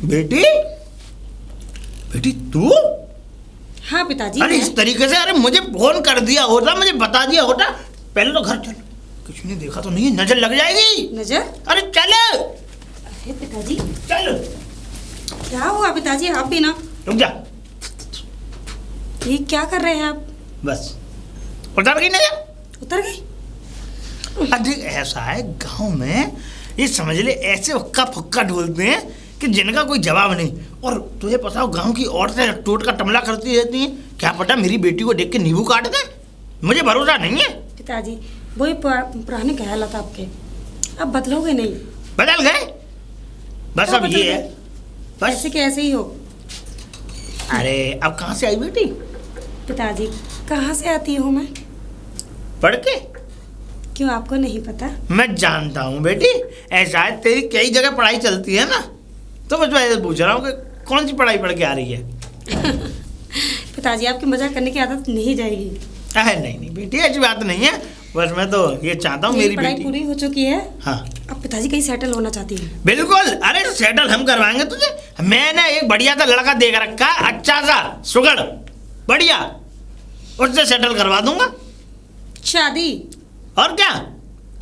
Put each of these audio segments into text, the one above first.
बेटी बेटी तू? हाँ पिताजी। अरे इस तरीके से, अरे मुझे फोन कर दिया होता, मुझे बता दिया होता। पहले तो घर चल, कुछ नहीं देखा तो नहीं, नजर लग जाएगी। नजर? अरे चल। अरे पिताजी चल। क्या हुआ पिताजी, आप भी ना। रुक जा। ये क्या कर रहे हैं आप? बस उतर गई नजर। उतर गई? अरे ऐसा है गांव में, ये समझ ले ऐसे हुक्का फुक्का ढोलते हैं कि जिनका कोई जवाब नहीं। और तुझे पता हो गांव की औरतें टोट का टमला करती रहती हैं। क्या पता मेरी बेटी को देख के नींबू काट दे, मुझे भरोसा नहीं है। पिताजी वही पुराने ख्याल था आपके, अब बदलोगे नहीं। बदल गए बस, अब ये है बस। ऐसे के ऐसे ही हो। अरे अब कहाँ से आई बेटी? पिताजी कहाँ से आती हूँ मैं? पढ़ के। क्यों, आपको नहीं पता? मैं जानता हूँ बेटी, ऐसा है तेरी कई जगह पढ़ाई चलती है ना, तो बस मैं पूछ रहा हूँ कि कौन सी पढ़ाई पढ़ के आ रही है। पिताजी आपकी मजाक करने की आदत नहीं जाएगी। अरे नहीं नहीं बेटी, ऐसी बात नहीं है, बस मैं तो ये चाहता हूँ मेरी पढ़ाई बेटी पूरी हो चुकी है। हाँ। अब पिताजी कहीं सेटल होना चाहती है? बिल्कुल, अरे सेटल हम करवाएंगे तुझे। मैंने एक बढ़िया सा लड़का देख रखा है, अच्छा सा सुगड़ बढ़िया, उससे सेटल करवा दूंगा। शादी? और क्या,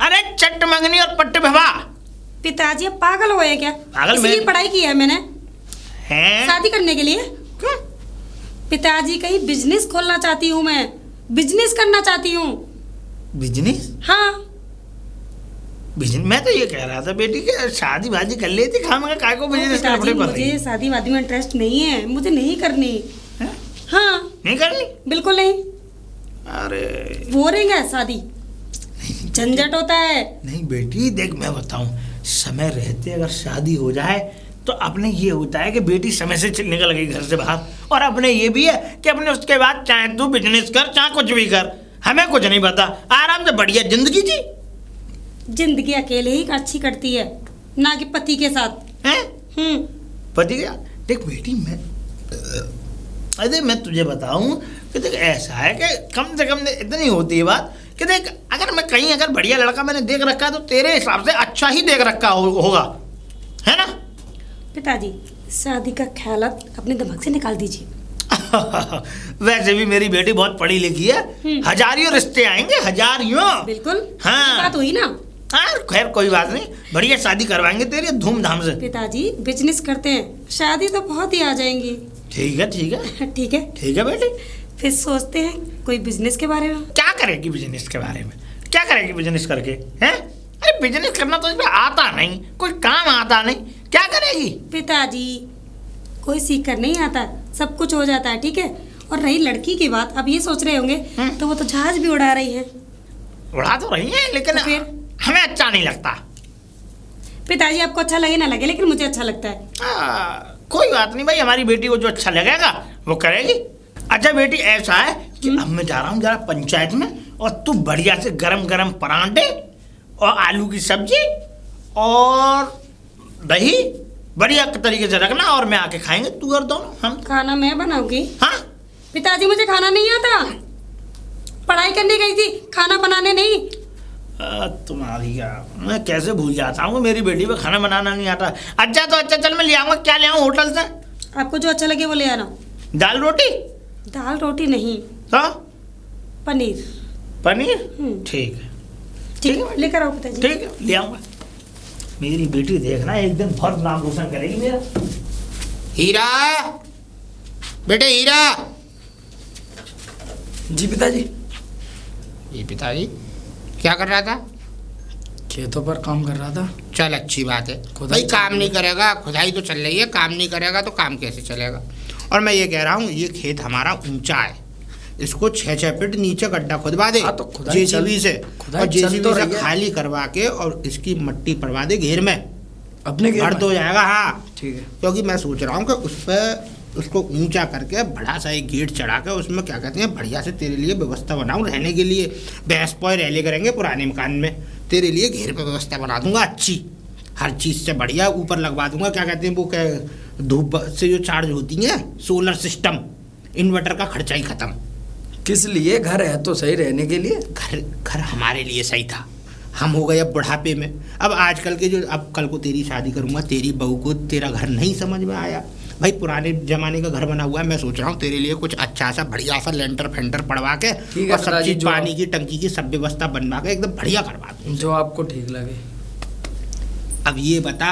अरे चट्ट मंगनी और पट्ट विवाह। पिताजी अब पागल हुए क्या? पागल इसलिए मैं पढ़ाई की है मैंने, हैं? शादी करने के लिए? क्यों? पिताजी कहीं बिजनेस खोलना चाहती हूँ मैं, बिजनेस करना चाहती हूँ। बिजनेस? हाँ बिजनेस, मैं तो ये कह रहा था बेटी कि शादी बाजी कर लेती, खामगा काय को बिजनेस करना पिताजी पड़ रही है? मुझे शादी वादी में इंटरेस्ट नहीं है, मुझे नहीं करनी। हैं? हाँ नहीं करनी? बिल्कुल नहीं। अरे बोरिंग है शादी, झंझट होता है। नहीं बेटी देख, मैं बताऊं, समय रहते अगर शादी हो जाए तो अपने ये होता है कि बेटी समय से निकल गई घर से बाहर, और अपने ये भी है कि अपने उसके बाद चाहे तू बिजनेस कर चाहे कुछ भी कर, हमें कुछ नहीं पता, आराम से बढ़िया जिंदगी जी। जिंदगी अकेले ही अच्छी कटती है, ना कि पति के साथ। हैं? पति का देख बेटी, मैं तुझे बताऊं कि देख ऐसा है कि कम से कम इतनी होती है बात कि देख, अगर मैं कहीं अगर बढ़िया लड़का मैंने देख रखा है तो तेरे हिसाब से अच्छा ही देख रखा होगा, है ना? पिताजी शादी का ख्याल अपने दिमाग से निकाल दीजिए। वैसे भी मेरी बेटी बहुत पढ़ी लिखी है, हजारियों रिश्ते आएंगे, हजारियों। बिल्कुल। हाँ बात हुई ना। हाँ खैर कोई बात नहीं, बढ़िया शादी करवाएंगे तेरी धूमधाम से। पिताजी बिजनेस करते हैं, शादी तो बहुत ही आ जाएंगी। ठीक है ठीक है ठीक है ठीक है बेटी। फिर सोचते हैं कोई बिजनेस के बारे में। क्या करेगी बिजनेस के बारे में? क्या करेगी बिजनेस करके? हैं? अरे बिजनेस करना तो इसमें आता नहीं, कोई काम आता नहीं, क्या करेगी? पिताजी कोई सीख कर नहीं आता, सब कुछ हो जाता है, ठीक है। और रही लड़की की बात, अब ये सोच रहे होंगे तो वो तो जहाज भी उड़ा रही है। उड़ा तो रही है लेकिन तो फिर हमें अच्छा नहीं लगता। पिताजी आपको अच्छा लगे ना लगे, लेकिन मुझे अच्छा लगता है। कोई बात नहीं भाई, हमारी बेटी को जो अच्छा लगेगा वो करेगी। अच्छा बेटी ऐसा है कि अब मैं जा रहा हूँ जरा पंचायत में, और तू बढ़िया से गरम गरम परांठे और आलू की सब्जी और दही बढ़िया तरीके से रखना, और मैं आके खाएंगे तू और दोनों हम। खाना मैं बनाऊंगी? हाँ पिताजी मुझे खाना नहीं आता, पढ़ाई करने गई थी, खाना बनाने नहीं। तुम्हारी क्या, मैं कैसे भूल जाता हूँ मेरी बेटी को खाना बनाना नहीं आता। अच्छा तो अच्छा चल मैं ले आऊँगा, क्या ले आऊँ होटल से? आपको जो अच्छा लगे वो ले आना। दाल रोटी? दाल रोटी नहीं, तो पनीर। पनीर? ठीक है ठीक है लेकर आओ पिताजी। ठीक है ले आऊँगा। मेरी बेटी देखना एक दिन बहुत नाम रोशन करेगी मेरा। हीरा, बेटे हीरा। जी पिताजी। जी पिताजी, क्या कर रहा था? खेतों पर काम कर रहा था। चल अच्छी बात है खुदाई भाई, काम नहीं करेगा, खुदाई तो चल रही है, काम नहीं करेगा तो काम कैसे चलेगा? और मैं ये कह रहा हूँ, ये खेत हमारा ऊंचा है, इसको 6-6 फीट नीचे गड्ढा खुदवा दे। हाँ, तो खुदाई जेसीबी से, खुदाई और जेसीबी तो से रही है। खाली करवा के और इसकी मट्टी पड़वा दे घेर में, अपने घेर भर में? तो जाएगा। हाँ ठीक है। क्योंकि मैं सोच रहा हूँ कि उस पर उसको ऊंचा करके बड़ा सा एक गेट चढ़ा के उसमें क्या कहते हैं बढ़िया से तेरे लिए व्यवस्था बनाऊँ रहने के लिए। भैंस पोए रहले करेंगे पुराने मकान में, तेरे लिए घेर पे व्यवस्था बना दूंगा अच्छी, हर चीज़ से बढ़िया। ऊपर लगवा दूंगा क्या कहते हैं वो, क्या धूप से जो चार्ज होती है सोलर सिस्टम, इन्वर्टर का खर्चा ही खत्म। किस लिए? घर है तो सही रहने के लिए। घर घर हमारे लिए सही था, हम हो गए अब बुढ़ापे में। अब आजकल के जो, अब कल को तेरी शादी करूंगा, तेरी बहू को तेरा घर नहीं समझ में आया, भाई पुराने जमाने का घर बना हुआ है, मैं सोच रहा हूँ तेरे लिए कुछ अच्छा सा बढ़िया सा लेंटर फेंटर पड़वा के ठीक है और सब पिताजी, चीज जो पानी की टंकी की सब व्यवस्था बनवा के एकदम बढ़िया करवा दूँ। जो आपको ठीक लगे। अब ये बता,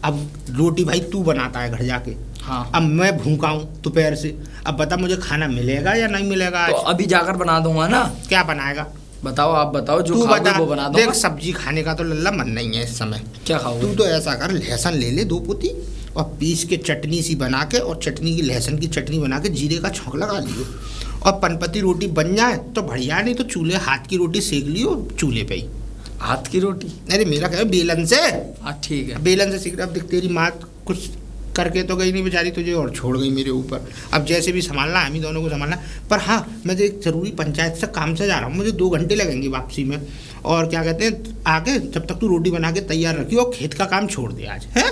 अब रोटी भाई तू बनाता है घर जाके, हाँ। अब मैं भूखा हूँ दोपहर से, अब बता मुझे खाना मिलेगा या नहीं मिलेगा तो आज? अभी जाकर बना दूंगा ना। क्या बनाएगा बताओ, आप बताओ, जो तू खाओगे बता। वो बना दूंगा। देख सब्जी खाने का तो लल्ला मन नहीं है इस समय। क्या खाओगे? तू तो ऐसा कर, लहसुन ले ले 2 पोती और पीस के चटनी सी बना के, और चटनी की लहसुन की चटनी बना के जीरे का छौंक लगा लियो, और पनपति रोटी बन जाए तो बढ़िया, नहीं तो चूल्हे हाथ की रोटी सेक लियो चूल्हे पे ही। हाथ की रोटी? अरे मेरा कह बेलन से, हाँ ठीक है। बेलन से सीख रहा। अब देख तेरी माँ कुछ करके तो गई नहीं बेचारी तुझे, और छोड़ गई मेरे ऊपर। अब जैसे भी संभालना, हम ही दोनों को संभालना। पर हाँ, मैं तो एक ज़रूरी पंचायत से काम से जा रहा हूँ, मुझे 2 घंटे लगेंगे वापसी में। और क्या कहते हैं, आके जब तक तू रोटी बना के तैयार रखियो, और खेत का काम छोड़ दे आज, है?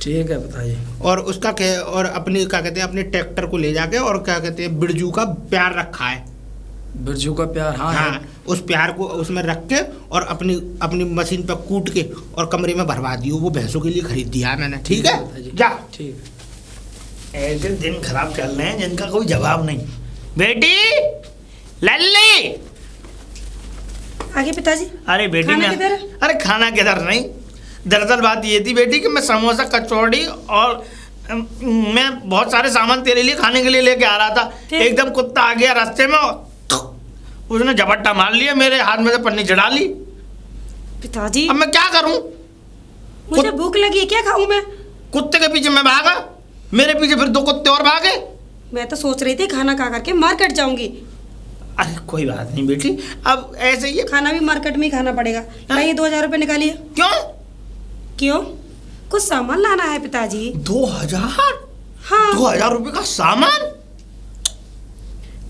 ठीक है बताइए। और उसका और अपने क्या कहते हैं, अपने ट्रैक्टर को ले जाके, और क्या कहते हैं, बिरजू का प्यार रखा है, बिरजू का प्यार, हाँ हाँ, उस प्यार को उसमें रख के और अपनी अपनी मशीन पर कूट के और कमरे में भरवा दियो। वो भैंसों के लिए खरीद दिया है मैंने, ठीक है? पिताजी। जा। ठीक। ऐसे दिन खराब चल रहे हैं जिनका कोई जवाब नहीं। बेटी लल्ली, आगे पिताजी। अरे बेटी खाना मैं, किधर है? अरे खाना किधर नहीं, दरअसल बात ये थी बेटी कि मैं समोसा कचौड़ी और मैं बहुत सारे सामान तेरे लिए खाने के लिए लेके आ रहा था। फिर? एकदम कुत्ता आ गया रास्ते में और उसने झपट्टा मार लिया, मेरे हाथ में से पन्नी चढ़ा ली। पिताजी अब मैं क्या करूं? मुझे भूख लगी है, क्या खाऊं मैं? कुत्ते के पीछे मैं भागा, मेरे पीछे फिर 2 कुत्ते और भागे। मैं तो सोच रही थी खाना खा करके मार्केट जाऊंगी। अरे कोई बात नहीं बेटी, अब ऐसे ही है। खाना भी मार्केट में ही खाना पड़ेगा। लाइए 2000 रुपये निकालिए। क्यों? क्यों? कुछ सामान लाना है पिताजी। 2000? हाँ 2000 रुपये का सामान?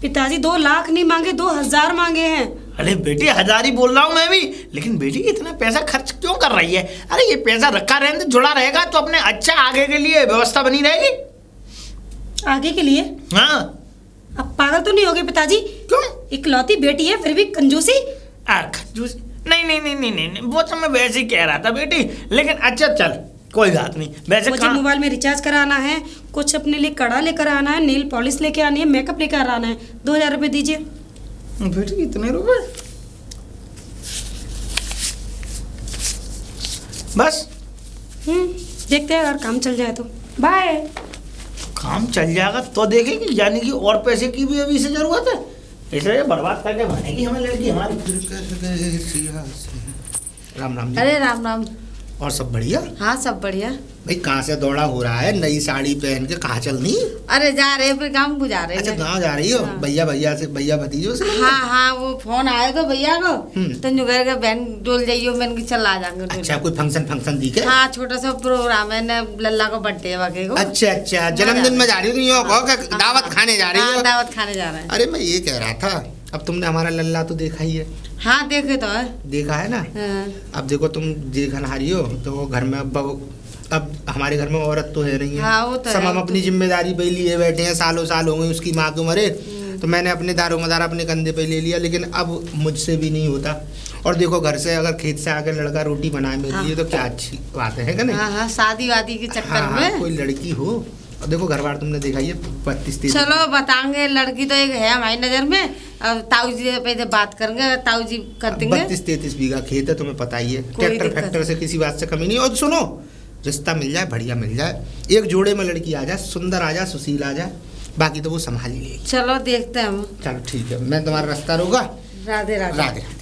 पिताजी 2 लाख नहीं मांगे, 2000 मांगे हैं। अरे बेटी 1000 ही बोल रहा हूँ मैं भी, लेकिन बेटी इतना पैसा खर्च क्यों कर रही है? अरे ये पैसा रखा रहने दे, जुड़ा रहेगा तो अपने अच्छा आगे के लिए व्यवस्था बनी रहेगी। आगे के लिए? हाँ। अब पागल तो नहीं होगे पिताजी? क्यों? इकलौती बेटी है फिर भी कंजूसी। खजूस नहीं नहीं नहीं नहीं नहीं, वो तो मैं वैसे ही कह रहा था बेटी, लेकिन अच्छा चल कोई बात नहीं। वैसे मुझे मोबाइल में रिचार्ज कराना है, कुछ अपने लिए कड़ा लेकर आना है, नेल पॉलिश लेके आनी है, मेकअप लेकर आना है। 2000 रुपये दीजिए। बेटी इतने रुपए बस? देखते हैं अगर काम चल जाए तो। बाय। काम चल जाएगा तो देखेगी, यानी कि और पैसे की भी अभी से जरूरत है, इसलिए बर्बाद करके बनेगी हमें लड़की हमारी। राम राम जी। अरे राम राम। और सब बढ़िया? हाँ सब बढ़िया। भाई कहाँ से दौड़ा हो रहा है, नई साड़ी पहन के कहाँ चलनी? अरे जा रहे फिर काम को जा रहे अच्छा हैं। गाँव जा रही हो? हाँ। भैया से, भैया भतीजों से? हाँ हाँ वो फोन आया तो भैया को, हम्म। तो नुगर के बहन डोल जाइयो, मैंने कि चल आ जाएंगे डोल। अच्छा कोई फंक्शन दिखे? हाँ छोटा सा प्रोग्राम है ना, लल्ला को बर्थडे है वाके को। अच्छा जन्मदिन में जा रही हो? नहीं हो कहो दावत खाने जा रही हाँ हो? दावत खाने जा रहे हैं। अरे मैं ये कह रहा था, अब तुमने हमारा लल्ला तो देखा ही है। हाँ देखे तो है। देखा है ना? हाँ। अब देखो तुम देखनहारी हो तो घर में अब हमारे घर में औरत तो है नहीं है। हाँ, वो तो सब है। हम अपनी जिम्मेदारी पे लिए बैठे हैं, सालों साल हो गए उसकी माँ के मरे, तो मैंने अपने दारोमदार अपने कंधे पे ले लिया, लेकिन अब मुझसे भी नहीं होता। और देखो घर से अगर खेत से आकर लड़का रोटी बनाए मेरे लिए तो क्या अच्छी बात है कि नहीं? हाँ हाँ शादी वादी के चक्कर हाँ, में। कोई लड़की हो। और देखो घर बार तुमने देखा ही है, 32-33। चलो बताएंगे, लड़की तो एक है हमारी नजर में। अब ताऊ जी से पहले बात करेंगे, अगर ताऊ जी कर देंगे। 32-33 बीघा खेत है, तुम्हें पता ही है। कोई ट्रैक्टर दिक्कत फैक्टर से किसी बात से कमी नहीं। और सुनो, रिश्ता मिल जाए, बढ़िया मिल जाए, एक जोड़े में लड़की आ जाए, सुंदर आ जाए, सुशील आ जाए, बाकी तो वो संभाल ही लेगी। चलो देखते हैं हम। चलो ठीक है, मैं तुम्हारा रास्ता रोका। राधे राधे। राधे राधे।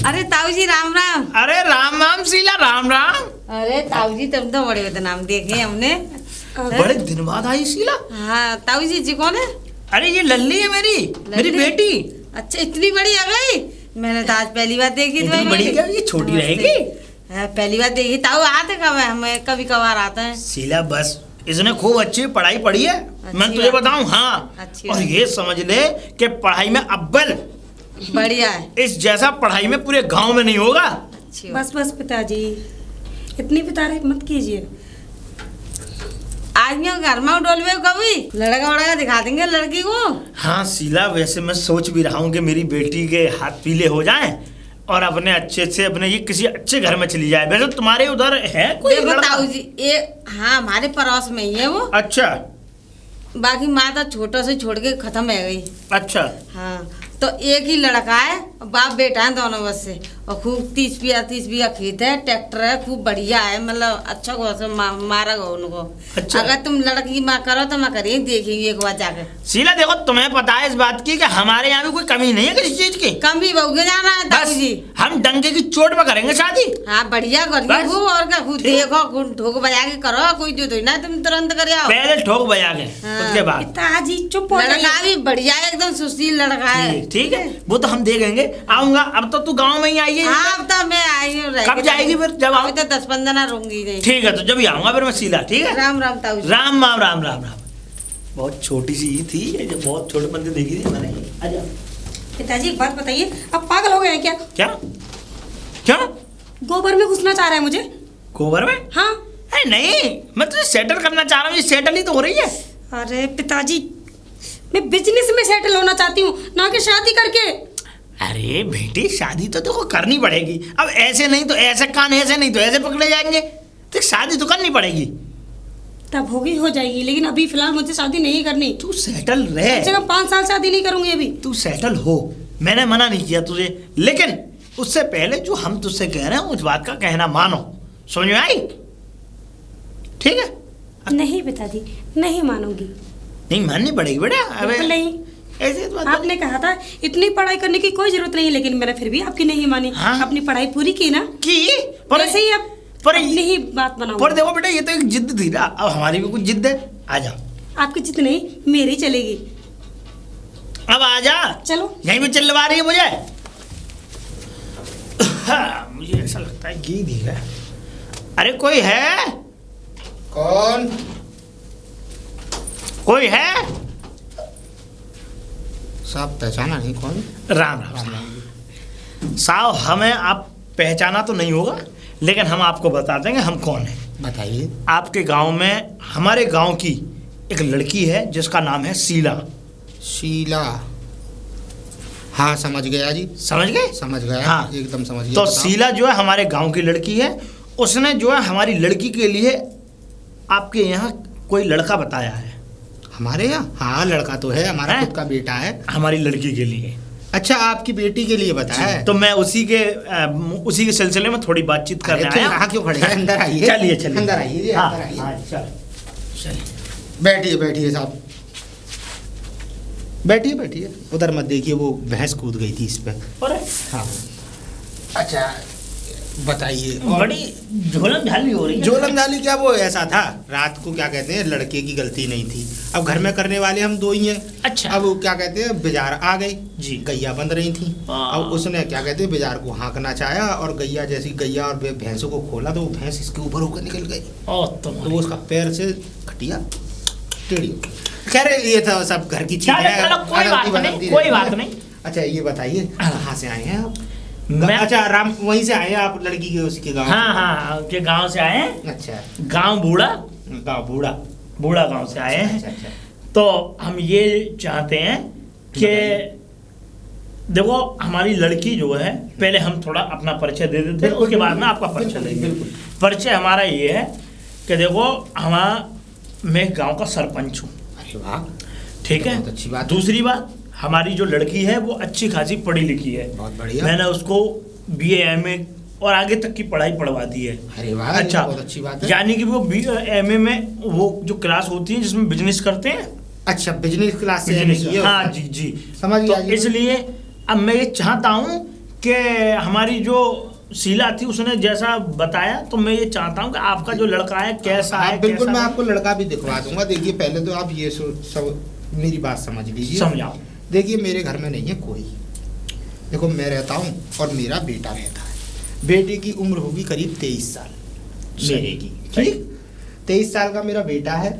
अरे ताऊ जी राम राम। अरे राम राम शीला, राम राम। अरे ताऊ जी तुम तो बड़े बदनाम देखे हमने। बड़े दिन बाद आई शीला। हाँ ताऊ जी कौन है? अरे ये लल्ली है मेरी लल्ली? बेटी। अच्छा इतनी बड़ी आ गई, मैंने तो आज पहली बार देखी। इतनी बड़ी क्या, ये छोटी रहेगी? हाँ, पहली बार देखी। ताऊ आते कब है? हमें कभी कभार आते हैं। शीला बस इसने खूब अच्छी पढ़ाई पढ़ी है, मैं तुझे बात। बताऊं। हाँ, अच्छी और बात। ये समझ ले कि पढ़ाई में अव्वल, बढ़िया है। इस जैसा पढ़ाई में पूरे गांव में नहीं होगा। अच्छी बात। बस पिताजी, इतनी भी तारीफ मत कीजिए। आज आइयो घर में डोलवे कभी लड़का वड़का दिखा देंगे लड़की को। हाँ शीला, वैसे मैं सोच भी रहा हूँ कि मेरी बेटी के हाथ पीले हो जाएं और अपने अच्छे से अपने ये किसी अच्छे घर में चली जाए। वैसे तुम्हारे उधर है कोई देखो लड़का? ताऊ जी ये हाँ हमारे पड़ोस में ही है वो। अच्छा बाकी माँ तो छोटा से छोड़ के खत्म है गई। अच्छा। हाँ तो एक ही लड़का है, बाप बेटा है दोनों बस से, और खूब 30 बीघा खेत है, ट्रैक्टर है, खूब बढ़िया है, मतलब अच्छा को मारा गो उनको। अच्छा। अगर तुम लड़की की माँ करो तो मैं करिए देखेंगे एक बार जाकर। शीला देखो, तुम्हें पता है इस बात की कि हमारे यहाँ भी कोई कमी नहीं है किसी चीज की। कमी बहुगे जाना है ताऊ बस जी। हम डंके की चोट पर करेंगे शादी। हाँ बढ़िया करिए बस। खूब, और क्या खूब देखो खूब ठोक बजा के करो, कोई जो तो ना तुम तुरंत कर आओ। पहले ठोक बजा के हाँ। उसके बाद पिताजी चुप हो लड़का जाइए। भी बढ़िया है, एकदम सुशील लड़का है। ठीक है, वो तो हम देखेंगे। आऊंगा, अब तो तू गांव में ही आई है। हाँ अब तो मैं आई हूँ। कब जाएगी फिर? जब आओ। अभी तो 10-15 दिन रहूंगी नहीं। ठीक है, तो जब ही आऊंगा फिर मैं शीला। ठीक है, राम राम ताऊ जी। राम राम राम राम राम। बहुत छोटी सी ही थी ये, जब बहुत छोटे बंदे देखी थी मैंने। आजा। पिताजी एक बात बताइए, अब पागल हो गए हैं क्या? क्या क्या? गोबर में घुसना चाह रहा है मुझे? गोबर में? हाँ। अरे नहीं, मैं तुझे सेटल करना चाह रहा हूँ। ये सेटल ही तो हो रही है। अरे पिताजी, मैं बिजनेस में सेटल होना चाहती हूँ, ना कि शादी करके। अरे बेटी, शादी तो देखो करनी पड़ेगी। अब ऐसे नहीं तो ऐसे, कान ऐसे नहीं तो ऐसे पकड़े जाएंगे। तो शादी तो करनी पड़ेगी। तब होगी हो जाएगी, लेकिन अभी फिलहाल मुझे शादी नहीं करनी। तू सेटल रहे। कम से कम 5 साल शादी नहीं करूंगी अभी। तू सेटल हो, मैंने मना नहीं किया तुझे, लेकिन उससे पहले जो हम तुझसे कह रहे हैं उस बात का कहना मानो। समझ में आई? ठीक है। नहीं पिताजी, नहीं मानूंगी। नहीं माननी पड़ेगी बेटा। बिल्कुल नहीं। ऐसी बात आपने कहा था इतनी पढ़ाई करने की कोई जरूरत नहीं, लेकिन मैंने फिर भी आपकी नहीं मानी। हाँ? अपनी पढ़ाई पूरी की ना, की पर ऐसे ही आप पर अपनी ही बात बनाओ। पर देखो बेटा, ये तो एक जिद थी ना, अब हमारी भी कुछ जिद है। आ जा। आपकी जिद नहीं, मेरी चलेगी। अब आ जा। चलो। यहीं पे चिल्लवा रही है मुझे। हाँ, मुझे ऐसा लगता है कि दी है। अरे कोई है? कौन? कोई है? साहब पहचाना नहीं कौन? राम राम साहब। साहब हमें आप पहचाना तो नहीं होगा, लेकिन हम आपको बता देंगे हम कौन है। बताइए। आपके गांव में, हमारे गांव की एक लड़की है जिसका नाम है शीला। शीला? हाँ समझ गया जी। समझ गए? समझ गया। हाँ। एकदम समझ गया। तो बताओ। शीला जो है हमारे गांव की लड़की है। उसने जो है हमारी लड़की के लिए आपके यहाँ कोई लड़का बताया है। हमारे यहाँ? हाँ लड़का तो है, हमारा हैं? खुद का बेटा है। हमारी लड़की के लिए। अच्छा, आपकी बेटी के लिए बताया है? तो मैं उसी के सिलसिले में थोड़ी बातचीत करने अरे, आया। यहाँ क्यों खड़े हैं? अंदर आइए। चलिए चलिए। अंदर आइए जी, हाँ, अंदर आइए। हाँ, चलिए। बैठिए बैठिए साहब, बैठिए बैठिए। उधर मत देखिए, वो भैंस कूद गई थी इस पे। अरे हाँ। अच्छा बताइए। बड़ी झोलम झाली हो रही है। झोलम झाली क्या? वो ऐसा था, रात को क्या कहते हैं, लड़के की गलती नहीं थी। अब घर में करने वाले हम दो ही हैं। अच्छा। अब वो क्या कहते हैं, बाजार आ गई जी। गैया बंद रही थी। हाँ। अब उसने क्या कहते हैं, बाजार को हाँकना चाहा, और गैया जैसी गैया और भैंसों को खोला तो वो भैंस इसके ऊपर होकर निकल गई। तो वो उसका पैर से खटिया टेढ़ी हो गई। खैर ये था सब घर की चीज है। चलो, कोई बात अदलती नहीं, बदलती कोई रहती बात है। नहीं। अच्छा ये बताइए, कहाँ से आए हैं आप? मैं- अच्छा राम, वहीं से आए हैं आप, लड़की के उसके गाँव? हाँ हाँ, के गांव से आए हैं। अच्छा। गांव बूढ़ा, गाँव बूढ़ा। बूढ़ा गांव से आए हैं। अच्छा अच्छा। तो हम ये चाहते हैं कि देखो हमारी लड़की जो है, पहले हम थोड़ा अपना परिचय दे देते हैं, उसके बाद में आपका परिचय देंगे। परिचय हमारा ये है कि देखो मैं गांव का सरपंच हूँ। अरे वाह, ठीक है। बहुत अच्छी बात है। दूसरी बात, हमारी जो लड़की है वो अच्छी खासी पढ़ी लिखी है। बहुत बढ़िया। मैंने उसको BA MA और आगे तक की पढ़ाई पढ़वा दी है। अरे वाह, ये अच्छा, बहुत अच्छी बात है। यानी कि वो MA में वो जो क्लास होती है जिसमें बिजनेस करते हैं। अच्छा, बिजनेस क्लास से बिजनेस, MA की है? हाँ जी जी। समझ गया तो जी। इसलिए अब मैं ये चाहता हूँ कि हमारी जो शीला थी उसने जैसा बताया, तो मैं ये चाहता हूँ कि आपका जो लड़का है कैसा है। बिल्कुल, कैसा मैं है। आपको लड़का भी दिखवा दूंगा। देखिए पहले तो आप ये सब मेरी बात समझ लीजिए। समझाओ। देखिए मेरे घर में नहीं है कोई। देखो मैं रहता हूँ और मेरा बेटा रहता है। बेटे की उम्र होगी करीब 23 साल मेरे की। ठीक, 23 साल का मेरा बेटा है।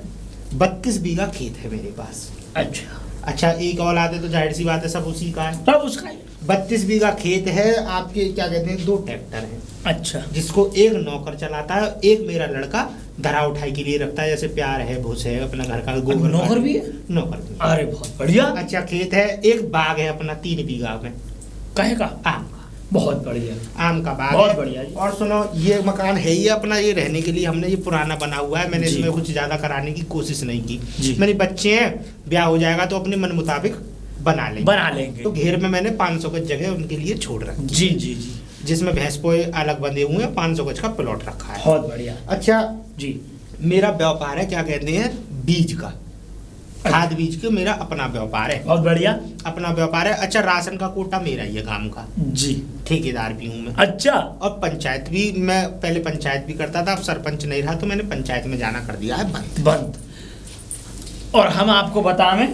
32 बीघा खेत है मेरे पास। अच्छा, अच्छा, एक औलाद है तो जाहिर सी बात है सब उसी का है। तब उसका 32 बीघा खेत है आपके, क्या कहते हैं, 2 ट्रैक्टर हैं, अच्छा जिसको एक नौकर चलाता है, एक मेरा लड़का धरा उठाई के लिए रखता है, जैसे प्यार है, भूस है, अपना घर का गोबर। नौकर भी है? नौकर भी। अरे बहुत बढ़िया। अच्छा खेत है, एक बाग है अपना 3 बीघा में, कहे का? आम का। बहुत बढ़िया। आम का बाग बहुत है। बढ़िया जी। और सुनो, ये मकान है ही अपना, ये रहने के लिए हमने, ये पुराना बना हुआ है, मैंने जी। इसमें कुछ ज्यादा कराने की कोशिश नहीं जी। की। मेरे बच्चे हैं, ब्याह हो जाएगा तो अपने मन मुताबिक बना लेंगे। तो घेर में मैंने 500 गज जगह उनके लिए छोड़ रखी। जी जी जी। जिसमें भैंस पोए अलग बंधे हुए हैं, 500 गज का प्लॉट रखा है। बहुत बढ़िया। अच्छा जी। मेरा व्यापार है, क्या कहते हैं, बीज का, खाद बीज के मेरा अपना व्यापार है। बहुत बढ़िया। अपना व्यापार है। अच्छा राशन का कोटा मेरा ही है काम का, जी। ठेकेदार भी हूँ मैं। अच्छा। और पंचायत भी, मैं पहले पंचायत भी करता था, अब सरपंच नहीं रहा तो मैंने पंचायत में जाना कर दिया है बंद। और हम आपको बताएं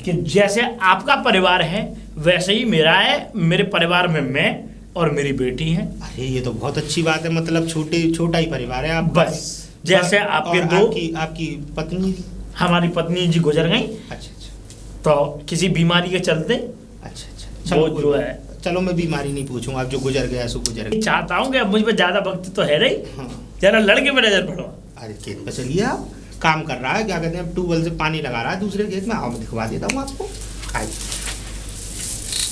कि जैसे आपका परिवार है वैसे ही मेरा है। मेरे परिवार में मैं और मेरी बेटी है। अरे ये तो बहुत अच्छी बात है, मतलब छोटा ही परिवार है आप। बस जैसे आपके और दो, आपकी पत्नी? हमारी पत्नी जी गुजर गई। अच्छा। तो किसी बीमारी के चलते अच्छा। वो जो है, चलो मैं बीमारी नहीं पूछूंगा, अब जो गुजर गया सो गुजर गया। चाहता हूँ कि अब मुझ पर ज्यादा वक्त तो है नहीं, हाँ। जरा लड़के पे नजर पड़ो। अरे खेत पे चलिए, आप काम कर रहा है, क्या कहते हैं, ट्यूबवेल से पानी लगा रहा है दूसरे खेत में, आओ मैं दिखवा देता हूँ आपको। आइए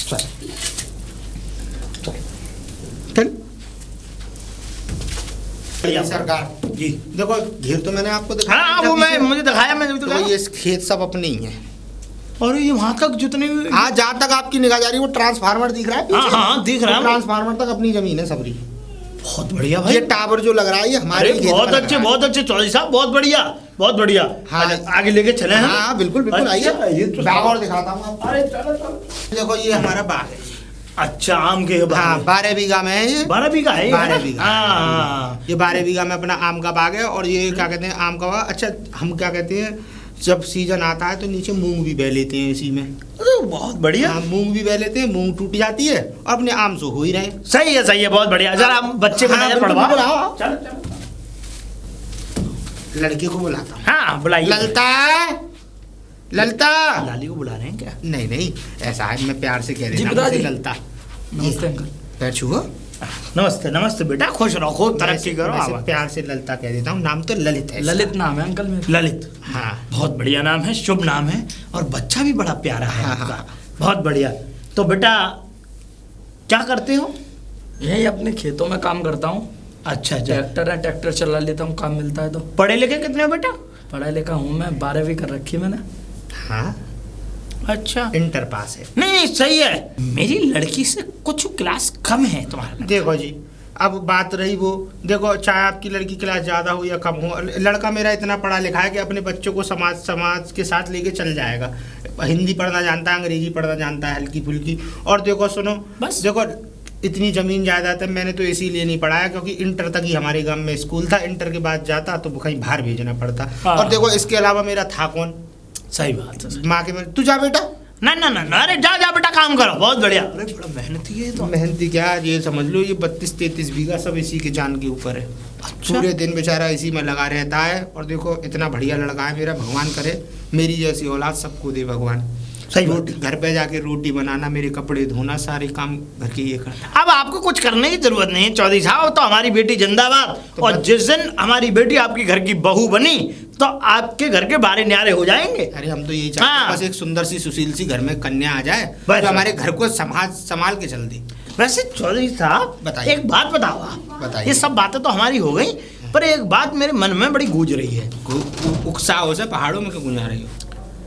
चल सरकार जी। देखो घेर तो मैंने आपको दिखाया। हाँ वो मुझे दिखाया, मैंने भी तो दिखाया। ये खेत सब अपने ही हैं। और ये वहाँ तक जितने हाँ, जहाँ तक आपकी निगाह जा रही है, वो ट्रांसफार्मर दिख रहा है पीछे? हाँ, दिख रहा है। ट्रांसफार्मर तक अपनी जमीन है सबरी। बहुत बढ़िया भाई। ये टावर जो लग रहा है, ये हमारे अरे बहुत अच्छे चौधरी साहब, बहुत बढ़िया बहुत बढ़िया। हाँ। आगे लेके चले हैं। हाँ बिल्कुल अच्छा, आइए, ये तो बाग और दिखाता हूँ आपको। अरे चलो। देखो ये हमारा बाग है। अच्छा आम के बाग। हाँ 12 बीघा में है ये। 12 बीघा है? 12 बीघा। हाँ। ये 12 बीघा में अपना आम का बाग है। और ये क्या कहते हैं, आम का बाग। अच्छा हम क्या कहते हैं, जब सीजन आता है तो नीचे मूंग भी बह लेते हैं इसी में। अरे बहुत बढ़िया। हाँ मूंग भी बह लेते हैं, मूंग टूट जाती है और अपने आम सो हो ही रहे। सही है बहुत बढ़िया। जरा हम बच्चे को हाँ, नजर बिल्कुल, पड़वा। बिल्कुल, आओ। चलो। लड़के को बुलाता हूँ। हाँ बुलाइए। ललता। लाली को बुला रहे हैं क्या? नहीं ऐसा है, मैं प्यार से कह जी, देता बता हूँ दी। ललता। नमस्ते अंकल। पैर छुओ। नमस्ते बेटा, खुश रहो, खूब तरक्की करो। वैसे आवा। प्यार से ललता कह देता हूँ, नाम तो ललित है। ललित नाम है अंकल मेरा। ललित। हाँ। बहुत बढ़िया नाम है, शुभ नाम है। और बच्चा भी बड़ा प्यारा है हाँ, आपका। हाँ। बहुत बढ़िया। तो बेटा क्या करते हो? यही अपने खेतों में काम करता हूँ। अच्छा। ट्रैक्टर है, ट्रैक्टर चला लेता हूँ, काम मिलता है तो। पढ़े लिखे कितने हो बेटा? पढ़ा लिखा हूँ मैं, 12वीं कर रखी है मैंने। हाँ अच्छा। इंटर पास है। नहीं सही है। मेरी लड़की से कुछ क्लास कम है तुम्हारा। देखो जी, अब बात रही वो, देखो चाहे आपकी लड़की क्लास ज़्यादा हो या कम हो, लड़का मेरा इतना पढ़ा लिखा है कि अपने बच्चों को समाज के साथ लेके चल जाएगा। हिंदी पढ़ना जानता है, अंग्रेजी पढ़ना जानता है हल्की फुल्की। और देखो सुनो, बस देखो इतनी ज़मीन जायदाद है, मैंने तो इसीलिए नहीं पढ़ाया क्योंकि इंटर तक ही हमारे गांव में स्कूल था। इंटर के बाद जाता तो कहीं बाहर भेजना पड़ता। हाँ। और देखो इसके अलावा मेरा था कौन, सही बात है। माँ के तू जा बेटा। ना अरे जा बेटा, काम करो। बहुत बढ़िया। अरे बड़ा मेहनती है तो। मेहनती क्या, ये समझ लो ये 32-33 बीघा सब इसी के जान के ऊपर है। अच्छा। पूरे दिन बेचारा इसी में लगा रहता है। और देखो इतना बढ़िया लड़का है मेरा, भगवान करे मेरी जैसी औलाद सबको दे भगवान। सही बात। रोटी घर पे जाके रोटी बनाना, मेरे कपड़े धोना, सारे काम घर के ये करना। अब आपको कुछ करने की जरूरत नहीं है चौधरी साहब। तो हमारी बेटी जिंदाबाद। तो और जिस दिन हमारी बेटी आपकी घर की बहू बनी तो आपके घर के बारे न्यारे हो जाएंगे। अरे हम तो यही चाहते हैं, हाँ। बस एक सुंदर सी सुशील सी घर में कन्या आ जाए बस। तो हमारे घर को संभाल के चल दे। वैसे चौधरी साहब बताइए। एक बात बताओ आप। बताइए। ये सब बातें तो हमारी हो गई, पर एक बात मेरे मन में बड़ी गूंज रही है। उत्साह से पहाड़ों में क्यों गुंजा रही हो?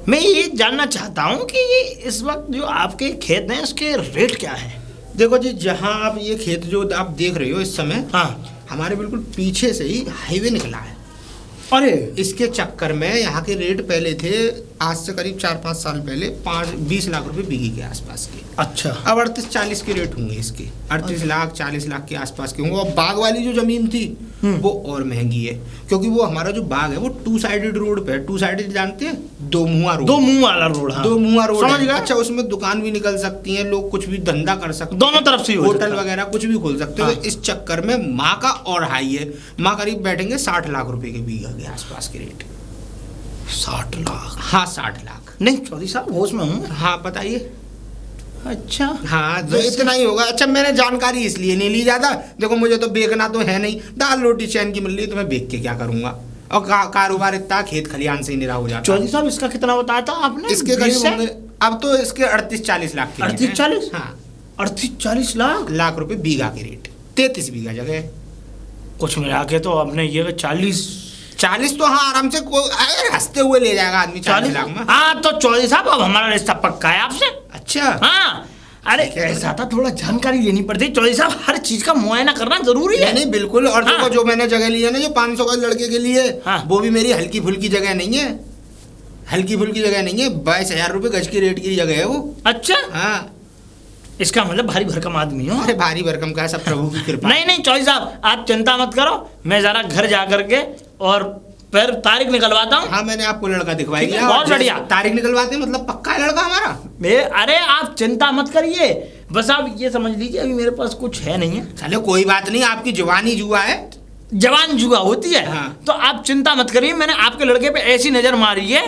मैं ये जानना चाहता हूँ कि ये इस वक्त जो आपके खेत हैं उसके रेट क्या है? देखो जी, जहाँ आप ये खेत जो आप देख रहे हो इस समय, हाँ। हमारे बिल्कुल पीछे से ही हाईवे निकला है। अरे इसके चक्कर में यहाँ के रेट पहले थे, आज से करीब 4-5 साल पहले 20 लाख रुपए बीघे के आसपास के। अच्छा। अब 38-40 के रेट होंगे इसके, 38 लाख 40 लाख के आसपास के होंगे। और बाग वाली जो जमीन थी वो और महंगी है, क्योंकि वो हमारा जो बाग है वो 2 साइडेड रोड पे है। 2 साइडेड जानते हैं? 2 मुंहा रोड। 2 मुंह वाला रोड। हाँ। 2 मुंहा रोड समझ है। गया। अच्छा उसमें दुकान भी निकल सकती है, लोग कुछ भी धंधा कर सकते हैं, दोनों तरफ से ही हो होटल सकता है। वगैरह कुछ भी खोल सकते हो। हाँ। तो इस चक्कर में माँ का और हाई है। माँ करीब बैठेंगे 60 लाख रुपए के बीघा के आसपास के रेट। 60 लाख? हाँ 60 लाख। नहीं चौधरी साहब होश में हूँ। हाँ बताइए। अच्छा हाँ तो इतना ही होगा। अच्छा मैंने जानकारी इसलिए नहीं ली ज्यादा, देखो मुझे तो बेचना तो है नहीं, दाल रोटी चैन की मिल रही है तो मैं बेच के क्या करूंगा, और कारोबार इतना खेत खलियान से ही निरा हो जाता। चौधरी साहब इसका कितना बताया था आपने? इसके करीब होंगे अब तो इसके 38-40 लाख के 38-40? हाँ 38-40 लाख रुपए बीघा के रेट, 33 बीघा जगह। कुछ मिला के तो आपने ये 40 तो हाँ आराम से हंसते हुए ले जाएगा आदमी 40 लाख में। हाँ तो चौधरी साहब अब हमारा रिश्ता पक्का है आपसे। अच्छा हाँ अरे ऐसा था, थोड़ा जानकारी लेनी पड़ती है चौधरी साहब, हर चीज का मुआयना करना जरूरी है। नहीं बिल्कुल। और देखो जो मैंने जगह ली है ना, जो 500 का लड़के के लिए, वो भी मेरी हल्की फुल्की जगह नहीं है, हल्की फुल्की जगह नहीं है, 22,000 रुपए गज की रेट की जगह है वो। अच्छा हाँ इसका मतलब भारी भरकम आदमी हो। अरे भारी भरकम का है, सब प्रभु की कृपा। नहीं नहीं चौधरी साहब आप चिंता मत करो, मैं जरा घर जा करके और फिर तारीख निकलवाता हूँ। हाँ मैंने आपको लड़का दिखवाई ठीक है, दिया, बहुत बढ़िया। तारीख निकलवाते हैं मतलब पक्का है लड़का हमारा। अरे आप चिंता मत करिए, बस आप ये समझ लीजिए अभी मेरे पास कुछ है नहीं है। चलो कोई बात नहीं, आपकी जवानी जुआ है, जवान जुआ होती है। हाँ। तो आप चिंता मत करिए, मैंने आपके लड़के पे ऐसी नजर मारी है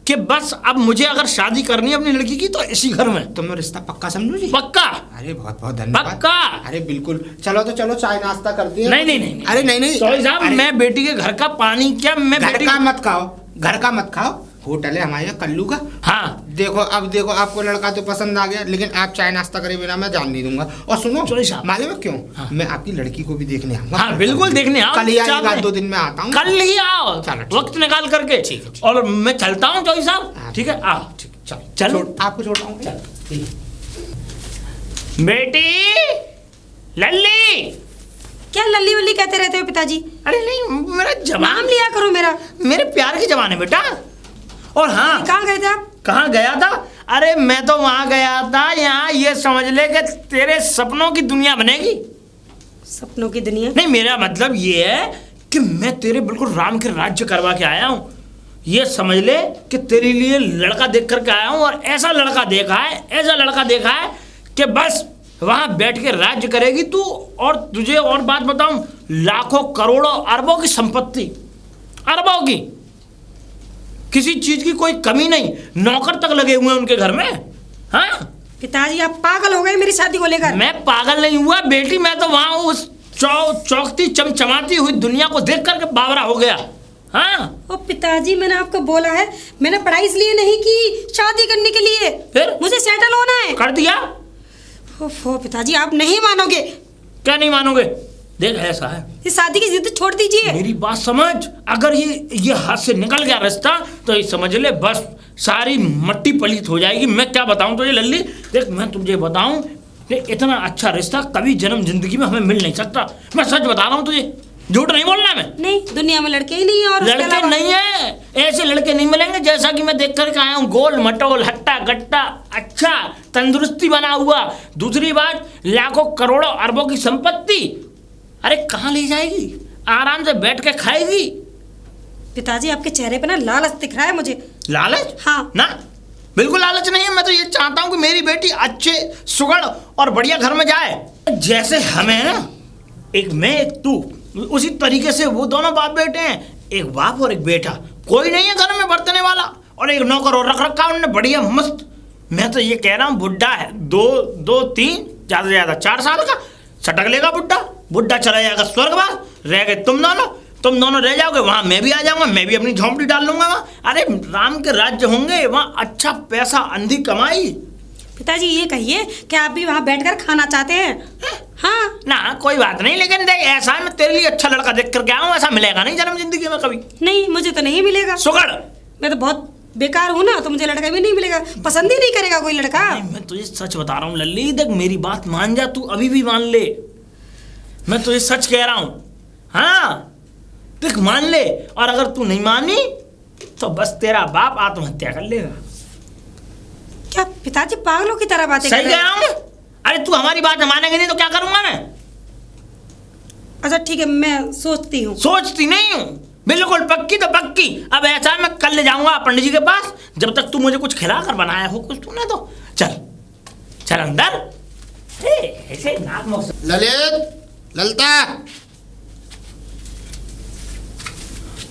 कि बस अब मुझे अगर शादी करनी है अपनी लड़की की तो इसी घर में। तुम रिश्ता पक्का समझो जी। पक्का। अरे बहुत बहुत धन्यवाद। पक्का। अरे बिल्कुल, चलो तो चलो चाय नाश्ता करते हैं। नहीं नहीं नहीं अरे नहीं नहीं चौधरी साहब अरे, मैं बेटी के घर का पानी क्या, मैं घर बेटी का मत खाओ, घर का मत खाओ, होटल है हमारे यहाँ कल्लू का। हाँ देखो अब देखो आपको लड़का तो पसंद आ गया, लेकिन आप चाय नाश्ता करे बिना मैं जान नहीं दूंगा। और सुनो चौधरी साहब। मालूम है क्यों? हाँ। मैं आपकी लड़की को भी देखने आऊंगा। हाँ बिल्कुल देखने आओ, कल ही चाप आएगा, में। 2 दिन में आता हूँ। कल ही आओ, चलो, ठीक। वक्त निकाल करके। ठीक है, ठीक। और मैं चलता हूँ चौधरी साहब। हाँ, ठीक है आओ। ठीक चलो चलो आपको छोड़ रहा हूँ। बेटी लल्ली। क्या लल्ली वल्ली कहते रहते हो पिताजी? अरे नहीं मेरा नाम जवान, लिया करो मेरा। मेरे प्यार की जवान है बेटा। और हाँ कहाँ गए थे आप? कहाँ गया था? अरे मैं तो वहां गया था, यहाँ ये समझ ले कि तेरे सपनों की दुनिया बनेगी। सपनों की दुनिया? नहीं मेरा मतलब ये है कि मैं तेरे बिल्कुल राम के राज्य करवा के आया हूँ। ये समझ ले कि तेरे लिए लड़का देख करके आया हूँ, और ऐसा लड़का देखा है, ऐसा लड़का देखा है कि बस वहां बैठ के राज्य करेगी तू। और तुझे और बात बताऊं, लाखों करोड़ों अरबों की संपत्ति, अरबों की, किसी चीज की कोई कमी नहीं, नौकर तक लगे हुए हैं उनके घर में। हाँ पिताजी आप पागल हो गए मेरी शादी को लेकर। मैं पागल नहीं हुआ बेटी, मैं तो वहां उस चौकती चमचमाती हुई दुनिया को देख करके बावरा हो गया। हाँ ओ पिताजी मैंने आपको बोला है, मैंने पढ़ाई इसलिए नहीं की, शादी करने के लिए। फिर मुझे सेटल होना है। कर दिया। ओफो पिताजी आप नहीं मानोगे। क्या नहीं मानोगे? देख ऐसा है, इस शादी की जिद छोड़ दीजिए। मेरी बात समझ, अगर ये हाथ से निकल गया रास्ता तो ये समझ ले बस सारी मट्टी पलीत हो जाएगी। मैं क्या बताऊं तुझे लल्ली, देख मैं तुझे बताऊं कि इतना अच्छा रिश्ता कभी जन्म जिंदगी में हमें मिल नहीं सकता। मैं सच बता रहा हूं तुझे, झूठ नहीं बोलना मैं। नहीं दुनिया में लड़के ही नहीं है। और उसके लड़के अलावा- नहीं है, ऐसे लड़के नहीं मिलेंगे जैसा कि मैं देख करके आया हूँ, गोल मटोल हट्टा गट्टा, अच्छा तंदुरुस्ती बना हुआ। दूसरी बात, लाखों करोड़ों अरबों की संपत्ति। अरे कहाँ ले जाएगी? आराम से बैठ के खाएगी। पिताजी आपके चेहरे पे ना लालच दिख रहा है मुझे। लालच? हाँ। ना बिल्कुल लालच नहीं है। मैं तो ये चाहता हूँ कि मेरी बेटी अच्छे सुगढ़ और बढ़िया घर में जाए। जैसे हमें ना, एक मैं एक तू, उसी तरीके से वो दोनों बाप बेटे हैं, एक बाप और एक बेटा। कोई नहीं है घर में बरतने वाला, और एक नौकर और रख रखा उन्होंने बढ़िया मस्त। मैं तो ये कह रहा हूँ बुढ़ा है, 2-3 ज्यादा से ज्यादा 4 साल का सटक लेगा बुढ़ा। बुढ़ा चला जाएगा स्वर्गवास, रह गए तुम दोनों रह जाओगे, वहां मैं भी आ जाऊंगा, मैं भी अपनी झोंपड़ी डाल लूंगा वहां। अरे राम के राज्य होंगे वहां, अच्छा पैसा अंधी कमाई। पिताजी ये कहिए कि आप भी वहाँ बैठकर खाना चाहते हैं? हाँ। ना कोई बात नहीं, लेकिन देख ऐसा है, मैं तेरे लिए अच्छा लड़का देख करके आया हूँ, ऐसा मिलेगा नहीं जन्म जिंदगी में कभी। नहीं मुझे तो नहीं मिलेगा। सुगढ़ मैं तो बहुत बेकार हूँ ना, तो मुझे लड़का भी नहीं मिलेगा, पसंद ही नहीं करेगा कोई लड़का। नहीं, मैं तुझे सच बता रहा हूँ लल्ली, देख मेरी बात मान जा, तू अभी भी मान ले, मैं तुझे सच कह रहा हूँ। हाँ देख मान ले, और अगर तू नहीं मानी तो बस तेरा बाप आत्महत्या कर लेगा। क्या पिताजी पागलों की तरह बातें कर सही रहे कह हैं? रहा हूँ। अरे तू हमारी बात मानेगी नहीं तो क्या करूंगा मैं? अच्छा ठीक है मैं सोचती हूँ। सोचती नहीं हूँ, बिल्कुल पक्की तो पक्की। अब ऐसा है, मैं कल ले जाऊंगा पंडित जी के पास, जब तक तू मुझे कुछ खिला कर बनाया हो कुछ तूने तो। चल अंदर। ऐसे नाक मुंह से- ललित, ललता,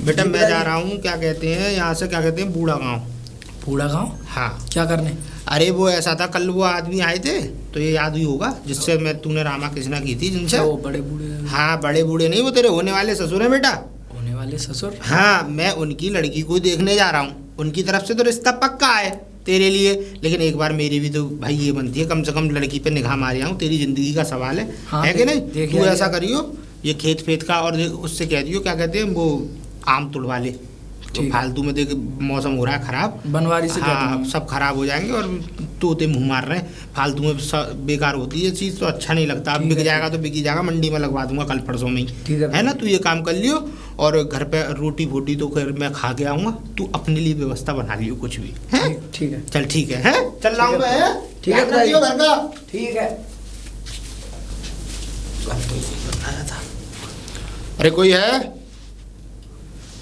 बेटा मैं जा रहा हूँ, क्या कहते हैं यहाँ से, क्या कहते हैं, बूढ़ा गाँव। बूढ़ा गाँव? हाँ क्या करने? अरे वो ऐसा था, कल वो आदमी आए थे तो ये याद ही होगा जिससे तूने रामा कृष्णा की थी जिनसे। वो बड़े बूढ़े हाँ बड़े बूढ़े नहीं, वो तेरे होने वाले ससुर है बेटा। होने वाले ससुर? हाँ मैं उनकी लड़की को देखने जा रहा हूँ, उनकी तरफ से तो रिश्ता पक्का है तेरे लिए, लेकिन एक बार मेरी भी तो भाई ये बनती है कम से कम लड़की पे निगाह मार आऊँ, तेरी जिंदगी का सवाल है। हाँ, है कि नहीं? देखिए तू ऐसा करियो, ये खेत फेत का और उससे कह दियो क्या कहते हैं वो आम तुड़वा ले, तो फालतू में देख मौसम हो रहा है खराब, बनवारी से हाँ सब खराब हो जाएंगे और तोते मुंह मार रहे हैं फालतू में, बेकार होती है ये चीज़ तो अच्छा नहीं लगता। अब बिक जाएगा तो बिक ही जाएगा, मंडी में लगवा दूंगा कल परसों में ही, ठीक है ना? तू ये काम कर लियो और घर पे रोटी फोटी तो फिर मैं खा के आऊँगा, तू अपने लिए व्यवस्था बना लियो कुछ भी है। ठीक है। चल ठीक है, चल रहा हूँ मैं। ठीक है ध्यान रखियो घर का। ठीक है। अरे कोई है?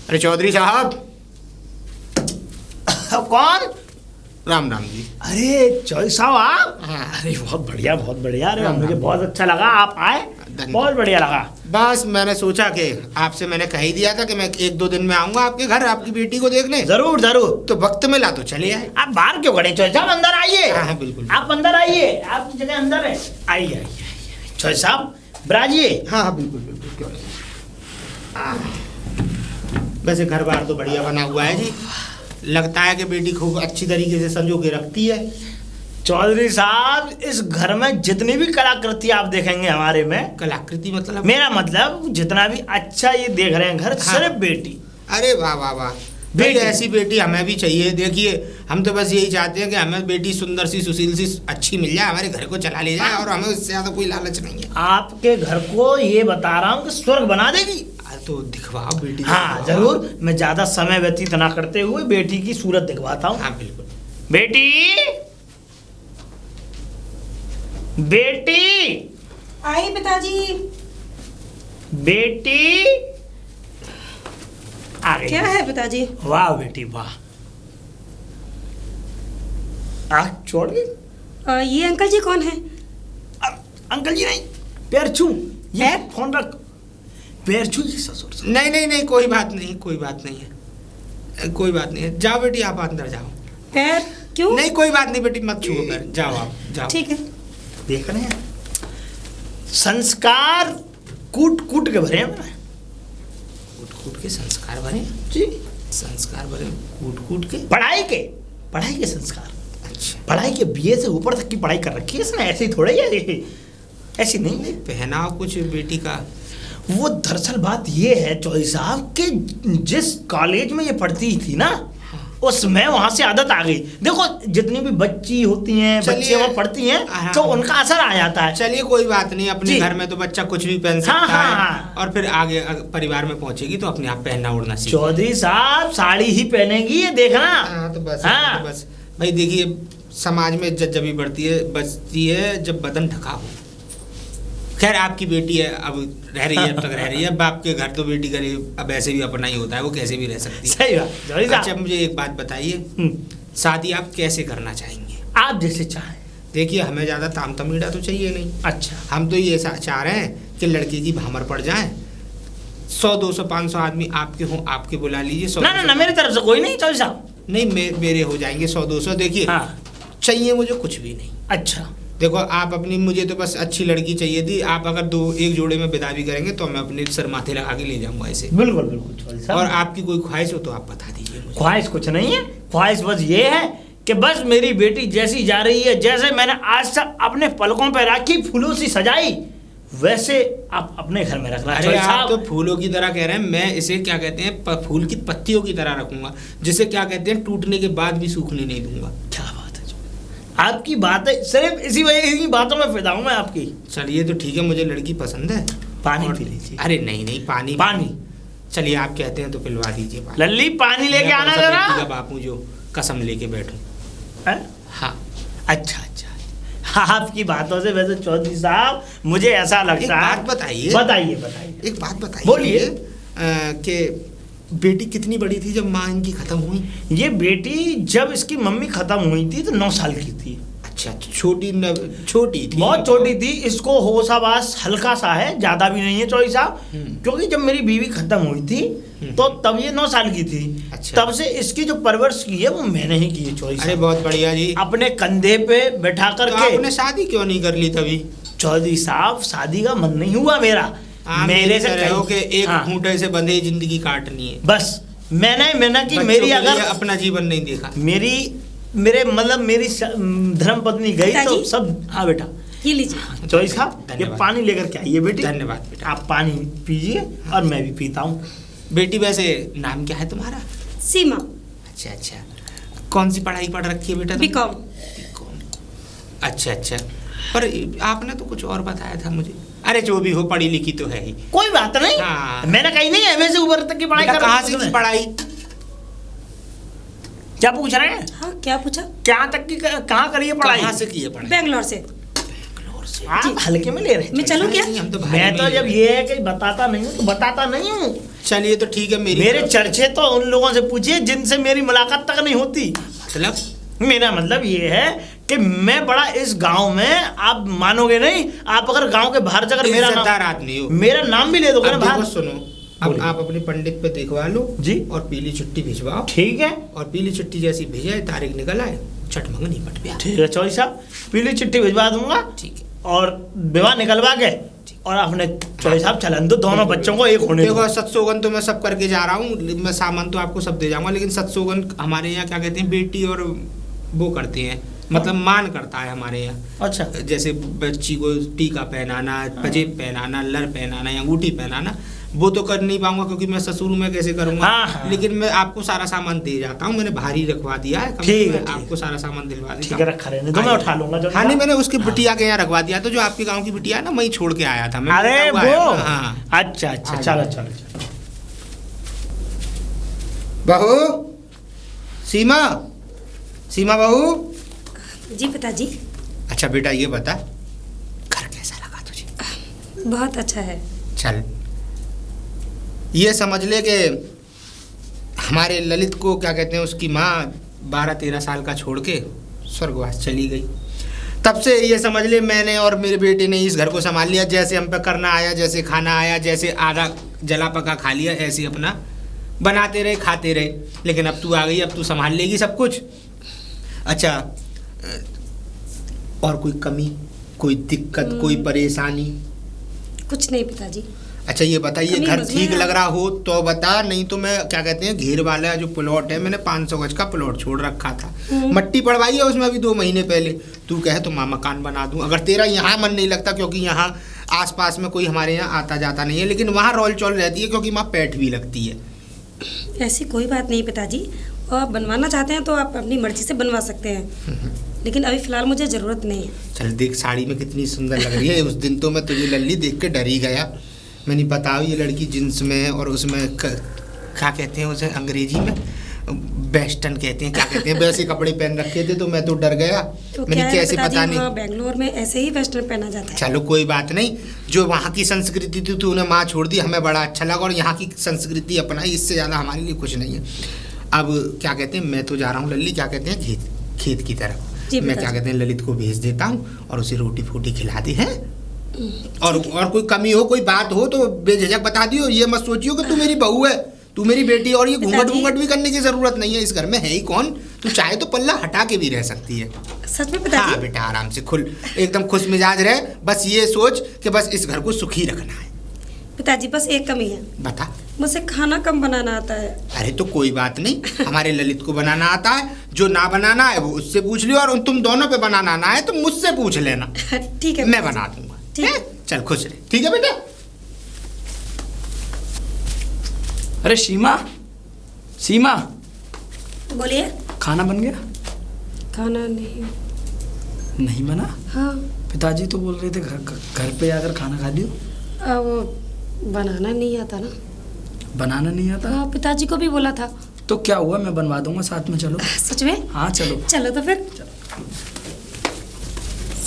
अरे चौधरी साहब। कौन? राम राम जी। अरे चौधरी साहब आप? हाँ। अरे बहुत बढ़िया बहुत बढ़िया। अरे राम मुझे राम। बहुत अच्छा लगा आप आए, धन्यवाद। बहुत बढ़िया लगा। बस मैंने सोचा कि आपसे मैंने कह ही दिया था कि मैं 1-2 दिन में आऊंगा आपके घर आपकी बेटी को देखने, जरूर जरूर। तो वक्त मिला तो चले आए। आप बाहर क्यों खड़े चौधरी साहब? अंदर आइए। हाँ बिल्कुल। आप अंदर आइए, आपकी जगह अंदर है। आइए आइए चौधरी साहब बिराजिए। हाँ बिल्कुल बिल्कुल, क्यों नहीं। वैसे घर बार तो बढ़िया बना हुआ है जी, लगता है कि बेटी खूब अच्छी तरीके से संजो के रखती है। चौधरी साहब इस घर में जितनी भी कलाकृति आप देखेंगे हमारे में, कलाकृति मतलब? मेरा मतलब जितना भी अच्छा ये देख रहे हैं घर, हाँ। सिर्फ बेटी। अरे वाह वाह वाह, बेटी। बेटी ऐसी बेटी हमें भी चाहिए। देखिए हम तो बस यही चाहते हैं कि हमें बेटी सुंदर सी सुशील सी अच्छी मिल जाए, हमारे घर को चला ले जाए, और हमें उससे ज़्यादा कोई लालच नहीं है। आपके घर को ये बता रहा हूँ कि स्वर्ग बना देगी। तो दिखवाओ बेटी। हाँ जरूर, मैं ज्यादा समय व्यतीत ना करते हुए बेटी की सूरत दिखवाता हूँ। हाँ बिल्कुल। बेटी बेटी आई पिताजी। बेटी आ गई। क्या है पिताजी? वाह बेटी वाह। छोड़ गई। ये अंकल जी कौन है? अंकल जी नहीं, पैर छू। ये पैर? फोन रख, पैर छू जी ससुर से। नहीं नहीं नहीं, कोई बात नहीं, कोई बात नहीं है, कोई बात नहीं है। जाओ बेटी आप अंदर जाओ। पैर क्यों? नहीं कोई बात नहीं बेटी, मत छुओ पैर, जाओ आप जाओ। ठीक है। देख रहे हैं संस्कार कूट कूट के भरे हैं मैंने। कूट कूट के संस्कार भरे? जी संस्कार भरे कूट कूट के? पढ़ाई के संस्कार। अच्छा। पढ़ाई के बीए से ऊपर तक की पढ़ाई कर रखी है इसने, ऐसे ही थोड़े ही, ऐसी नहीं है। पहनाओ कुछ बेटी का। वो दरअसल बात ये है चौधरी साहब कि जिस कॉलेज में ये पढ़ती थी ना, उसमें वहां से आदत आ गई। देखो जितनी भी बच्ची होती हैं, बच्चे वहाँ पढ़ती हैं, हाँ। तो उनका असर आ जाता है। चलिए कोई बात नहीं, अपने जी। घर में तो बच्चा कुछ भी पहन सकता हाँ, है, हाँ। और फिर आगे परिवार में पहुंचेगी तो अपने आप पहनना उड़ना सीख। चौधरी साहब साड़ी ही पहनेगी, ये देखना। हाँ तो बस, हाँ। तो बस भाई देखिए, समाज में इज्जत जब भी बचती है जब बदन ढका हो। खैर आपकी बेटी है, अब रह रही है, अब तक रह रही है। बाप के घर तो बेटी करे अब ऐसे भी अपना ही होता है, वो कैसे भी रह सकती है। सही बात चौधरी साहब। अच्छा मुझे एक बात बताइए, शादी आप कैसे करना चाहेंगे? आप जैसे चाहें। देखिए हमें ज़्यादा ताम तमीड़ा तो चाहिए नहीं। अच्छा। हम तो ये चाह रहे हैं कि लड़के की भामर पड़ जाए, 100 200 500 आदमी आपके हों, आपके बुला लीजिए। 100 ना ना ना, मेरी तरफ से कोई नहीं चौधरी साहब। नहीं मेरे हो जाएंगे 100 200। देखिए हाँ। चाहिए मुझे कुछ भी नहीं। अच्छा। देखो आप अपनी, मुझे तो बस अच्छी लड़की चाहिए थी। आप अगर एक जोड़े में विदा भी करेंगे तो मैं अपने सर माथे लगा के ले जाऊंगा ऐसे। बिल्कुल बिल्कुल चौधरी साहब। और आपकी कोई ख्वाहिश हो तो आप बता दीजिए मुझे। ख्वाहिश कुछ नहीं है, ख्वाहिश बस ये है कि बस मेरी बेटी जैसी जा रही है, जैसे मैंने आज तक अपने पलकों पे राखी फूलों से सजाई, वैसे आप अपने घर में रखना। अरे आप तो फूलों की तरह कह रहे हैं, मैं इसे क्या कहते हैं फूल की पत्तियों की तरह रखूंगा, जिसे क्या कहते हैं टूटने के बाद भी सूखने नहीं दूंगा। क्या बात है आपकी बात है, सिर्फ इसी वजह इन्हीं बातों में फिदा हूं मैं आपकी। चलिए तो ठीक है, मुझे लड़की पसंद है। पानी और- पी लीजिए। अरे नहीं नहीं, पानी पानी। चलिए आप कहते हैं तो पिलवा दीजिए पानी। लल्ली पानी लेके मैं आना कौन सा जरा। बेटी का बापू जो कसम लेके बैठूं। हैं? हाँ अच्छा अच्छा, आपकी बातों से वैसे चौधरी साहब मुझे ऐसा एक लगता है। बात बताइए। बताइए बताइए। एक बात बताइए। बोलिए। कि बेटी कितनी बड़ी थी जब माँ इनकी खत्म हुई? ये बेटी जब इसकी मम्मी खत्म हुई थी तो 9 साल की थी। अच्छा छोटी थी, बहुत छोटी थी। इसको होश आवास हल्का सा है, ज्यादा भी नहीं है चौधरी साहब। क्योंकि जब मेरी बीवी खत्म हुई थी तो तब ये 9 साल की थी। अच्छा। तब से इसकी जो परवरिश की है वो मैंने ही की है चौधरी अरे साहब। बहुत बढ़िया जी। अपने कंधे पे बैठा तो करके। आपने शादी क्यों नहीं कर ली तभी? चौधरी साहब शादी का मन नहीं हुआ मेरा। मेरे से रहे हो कि एक हाँ, खूंटे से बंधे जिंदगी काटनी है। बस मैंने कि बच्चों मेरी के लिए अगर अपना जीवन नहीं देखा। मेरे मतलब मेरी धर्म पत्नी गई तो पिताजी? सब। हाँ बेटा। ये लीजिए। चौधरी साहब ये धन्यवाद। पानी लेकर के आइए बेटी। धन्यवाद बेटा। आप पानी पीजिए और मैं भी पीता हूँ। बेटी वैसे नाम क्या है तुम्हारा? सीमा। अच्छा अच्छा। कौन सी पढ़ाई पढ़ रखी है बेटा तुमने? बीकॉम। बीकॉम। अच्छा अच्छा। पर आपने तो कुछ और बताया था मुझे। अरे जो भी हो, पढ़ी लिखी तो है ही। कोई बात नहीं। हाँ। मैंने कही नहीं एमए से ऊपर तक की पढ़ाई बेटा कर कहाँ से की पढ़ाई? क्या पूछ रहे हैं? हाँ क्या पूछा? क्या तक की कहाँ करी है पढ़ाई? कहाँ से की है पढ़ाई? बेंगलोर से। बेंगलोर से। आप हल्के में ले रहे हैं। मैं चलूँ क्या? नहीं, हम तो भारी मैं तो में जब ले ये है कि बताता नहीं हूँ तो बताता नहीं हूँ। चलिए तो ठीक है। मेरे चर्चे तो उन लोगों से पूछिए जिनसे मेरी मुलाकात तक नहीं होती। मतलब मेरा मतलब ये है कि मैं बड़ा इस गांव में, आप मानोगे नहीं, आप अगर गांव के बाहर जाकर इज्जतदार आदमी हो। मेरा नाम भी ले दोगे ना अब देखो बाहर। सुनो, अब बोलिए। आप अपने पंडित पे दिखवा लो जी। और पीली चिट्ठी भिजवाओ। ठीक है और पीली चिट्ठी जैसी भेजाए, तारीख निकल आए, चट मंगनी पट गया। ठीक है चौधरी साहब, पीली चिट्ठी भिजवा दूंगा ठीक है। और विवाह निकलवा के और अपने चौधरी साहब चलन दो, दोनों बच्चों को एक होने दो। देखो सत्सोगन तो मैं सब करके जा रहा हूँ, मैं सामान तो आपको सब दे जाऊंगा, लेकिन सत्सोगन हमारे यहाँ क्या कहते हैं, बेटी और वो करते हैं, मतलब मान करता है हमारे यहाँ। अच्छा। जैसे बच्ची को टीका पहनाना, पजेब पहनाना, लर पहनाना या अंगूठी पहनाना, वो तो कर नहीं पाऊंगा क्योंकि मैं ससुर में कैसे करूंगा। हाँ। लेकिन मैं आपको सारा सामान दे जाता हूँ, मैंने भारी रखवा दिया है। ठीक है, मैं आपको सारा सामान दिलवा देता ठीक है, रखा रहने दो, मैं उठा लूंगा चौधरी हाँ नहीं, साहब। मैंने उसकी बिटिया के यहाँ रखवा दिया, तो जो आपके गाँव की बिटिया है ना, वहीं छोड़ के आया था मैं। अरे मिलता हुआ वो आया था, हाँ। अच्छा अच्छा, चलो चलो चलो। बहू सीमा, सीमा बहू। जी पिताजी। अच्छा बेटा ये बता, घर कैसा लगा तुझे? बहुत अच्छा है। चल ये समझ ले कि हमारे ललित को क्या कहते हैं, उसकी माँ 12-13 साल का छोड़ के स्वर्गवास चली गई। तब से ये समझ ले मैंने और मेरे बेटे ने इस घर को संभाल लिया। जैसे हम पे करना आया, जैसे खाना आया, जैसे आधा जला पका खा लिया, ऐसे अपना बनाते रहे, खाते रहे। लेकिन अब तू आ गई, अब तू संभाल लेगी सब कुछ। अच्छा, और कोई कमी, कोई दिक्कत, कोई परेशानी? कुछ नहीं पिताजी। अच्छा ये बता, ये कमी घर मुझमें ठीक है। लग रहा हो तो बता, नहीं तो मैं क्या कहते हैं, घेर वाला जो प्लॉट है, मैंने 500 गज का प्लॉट छोड़ रखा था, मट्टी पड़वाई है उसमें अभी 2 महीने पहले। तू कहे तो मैं मकान बना दूं, अगर तेरा यहाँ मन नहीं लगता, क्योंकि यहाँ आसपास में कोई हमारे यहाँ आता जाता नहीं है, लेकिन वहाँ रोल चोल रहती है क्योंकि वहाँ पैठ भी लगती है। ऐसी कोई बात नहीं पिताजी, और आप बनवाना चाहते हैं तो आप अपनी मर्जी से बनवा सकते हैं, लेकिन अभी फ़िलहाल मुझे ज़रूरत नहीं है। चल देख, साड़ी में कितनी सुंदर लग रही है। उस दिन तो मैं तुझे लल्ली देख के डर ही गया। मैंने बताओ ये लड़की जींस में है और उसमें क्या कहते हैं उसे अंग्रेजी में, वेस्टर्न कहते हैं, क्या कहते हैं, वैसे कपड़े पहन रखे थे, तो मैं तो डर गया। तो मैंने क्या है कैसे पिताजी, पता नहीं। वहाँ बेंगलोर में ऐसे ही वेस्टर्न पहना जाता है। चलो कोई बात नहीं, जो वहाँ की संस्कृति थी तूने माँ छोड़ दी, हमें बड़ा अच्छा लगा, और यहाँ की संस्कृति अपनाई, इससे ज़्यादा हमारे लिए कुछ नहीं है। अब क्या कहते हैं, मैं तो जा रहा हूँ लल्ली, क्या कहते हैं, खेत की तरफ। जी मैं क्या पिताजी। कहते हैं, ललित को भेज देता हूँ और उसे रोटी फूटी खिला दी है। और कोई कमी हो, कोई बात हो तो बेझिझक बता दियो। ये मत सोचियो कि तू मेरी बहू है, तू मेरी बेटी, और ये घूंघट पिताजी। घूंघट भी करने की जरूरत नहीं है। इस घर में है ही कौन, तू चाहे तो पल्ला हटा के भी रह सकती है। सच में हाँ पिताजी? बेटा, आराम से खुल, एकदम खुश मिजाज रहे। बस ये सोच कि बस इस घर को सुखी रखना है। पिताजी बस एक कमी है, बता। मुझे खाना कम बनाना आता है। अरे तो कोई बात नहीं, हमारे ललित को बनाना आता है। जो ना बनाना है वो उससे पूछ लियो, और तुम दोनों पे बनाना ना है तो मुझसे पूछ लेना, ठीक है मैं पिताजी। बना दूंगा। ठीक है। चल खुश रहे, ठीक है बेटा। अरे सीमा, सीमा, बोलिए। खाना बन गया? खाना नहीं। नहीं बना? हाँ पिताजी तो बोल रहे थे घर पे आकर खाना खा लियो। वो बनाना नहीं आता ना। बनाना नहीं आता? हाँ पिताजी को भी बोला था। तो क्या हुआ, मैं बनवा दूंगा, साथ में चलो। सच में? हाँ चलो। चलो तो फिर।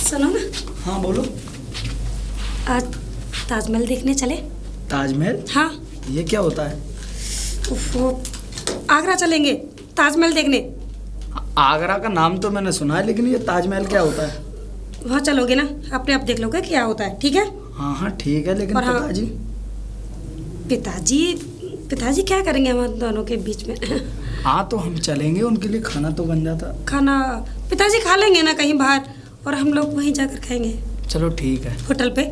सुनो ना, हाँ बोलो। आज ताजमहल देखने चले? ताजमहल? हाँ। ये क्या होता है? वो आगरा चलेंगे ताजमहल देखने। आगरा का नाम तो मैंने सुना है, लेकिन ये ताजमहल क्या होता है? वहाँ चलोगे ना, अपने आप देख लोगे क्या होता है, ठीक है? हाँ हाँ ठीक है, लेकिन और हाँ, पिताजी? पिताजी पिताजी क्या करेंगे हमारे दोनों के बीच में? हाँ तो हम चलेंगे, उनके लिए खाना तो बन जाता। खाना पिताजी खा लेंगे ना कहीं बाहर, और हम लोग वहीं जाकर खाएंगे चलो ठीक है। होटल पे।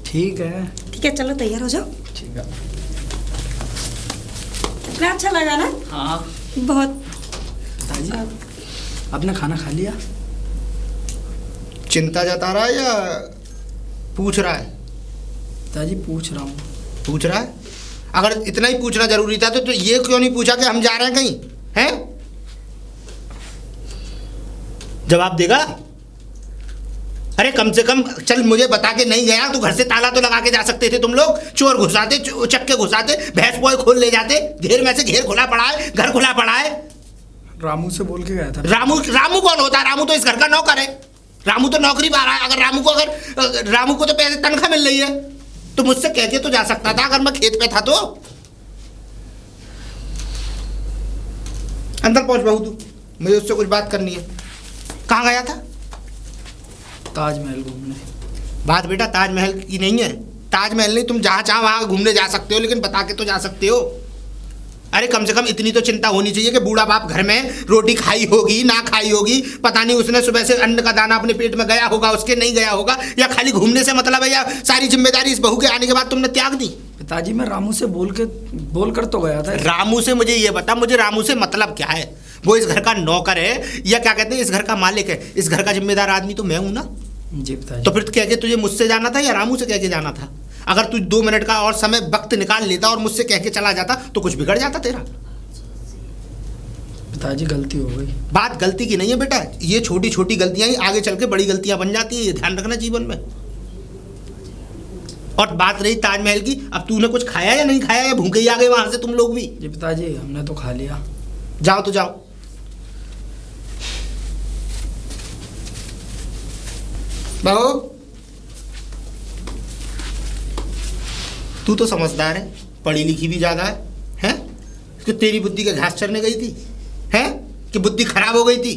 ठीक है। ठीक है चलो तैयार हो जाओ। ठीक है। कितना अच्छा लगा ना? हाँ बहुत। पिताजी आपने खाना खा लिया? चिंता जता रहा है या पूछ रहा है? पिताजी पूछ रहा हूँ। पूछ रहा है? अगर इतना ही पूछना जरूरी था तो ये क्यों नहीं पूछा कि हम जा रहे हैं कहीं? हैं? जवाब देगा? अरे कम से कम चल मुझे बता के नहीं गया तो घर से ताला तो लगा के जा सकते थे तुम लोग। चोर घुसाते, चक्के घुसाते, भैंस बॉय खोल ले जाते। घेर में से घेर खुला पड़ा है, घर खुला पड़ा है। रामू से बोल के गया था। रामू कौन होता है? रामू तो इस घर का नौकर है। रामू तो नौकरी पा रहा है। अगर रामू को तो पैसे तनख्वाह मिल रही है तो मुझसे कह के तो जा सकता था अगर मैं खेत पे था तो। अंदर पहुंच बहू तू, मुझे उससे कुछ बात करनी है। कहाँ गया था? ताजमहल घूमने। बात बेटा ताजमहल की नहीं है। ताजमहल नहीं, तुम जहाँ चाहो वहाँ घूमने जा सकते हो, लेकिन बता के तो जा सकते हो। अरे कम से कम इतनी तो चिंता होनी चाहिए कि बूढ़ा बाप घर में रोटी खाई होगी ना खाई होगी, पता नहीं उसने सुबह से अन्न का दाना अपने पेट में गया होगा, उसके नहीं गया होगा, या खाली घूमने से मतलब है, या सारी जिम्मेदारी इस बहू के आने के बाद तुमने त्याग दी। पिताजी मैं रामू से बोल कर तो गया था। रामू से मुझे ये बता, मुझे रामू से मतलब क्या है? वो इस घर का नौकर है या क्या कहते हैं इस घर का मालिक है? इस घर का जिम्मेदार आदमी तो मैं हूं ना। जी पिताजी। तो फिर कह के तुझे मुझसे जाना था या रामू से कह के जाना था? अगर तू 2 मिनट का और समय वक्त निकाल लेता और मुझसे कह के चला जाता तो कुछ बिगड़ जाता तेरा। पिताजी गलती हो गई। बात गलती की नहीं है बेटा, ये छोटी छोटी गलतियां ही आगे चल के बड़ी गलतियां बन जाती हैं, ये ध्यान रखना जीवन में। और बात रही ताजमहल की, अब तूने कुछ खाया या नहीं खाया, या भूखे ही आ गए वहां से तुम लोग भी? जी पिताजी हमने तो खा लिया। जाओ तो जाओ। बहू तू तो समझदार है, पढ़ी लिखी भी ज्यादा है, हैं? कि तेरी बुद्धि के घास चरने गई थी, हैं? कि बुद्धि खराब हो गई थी?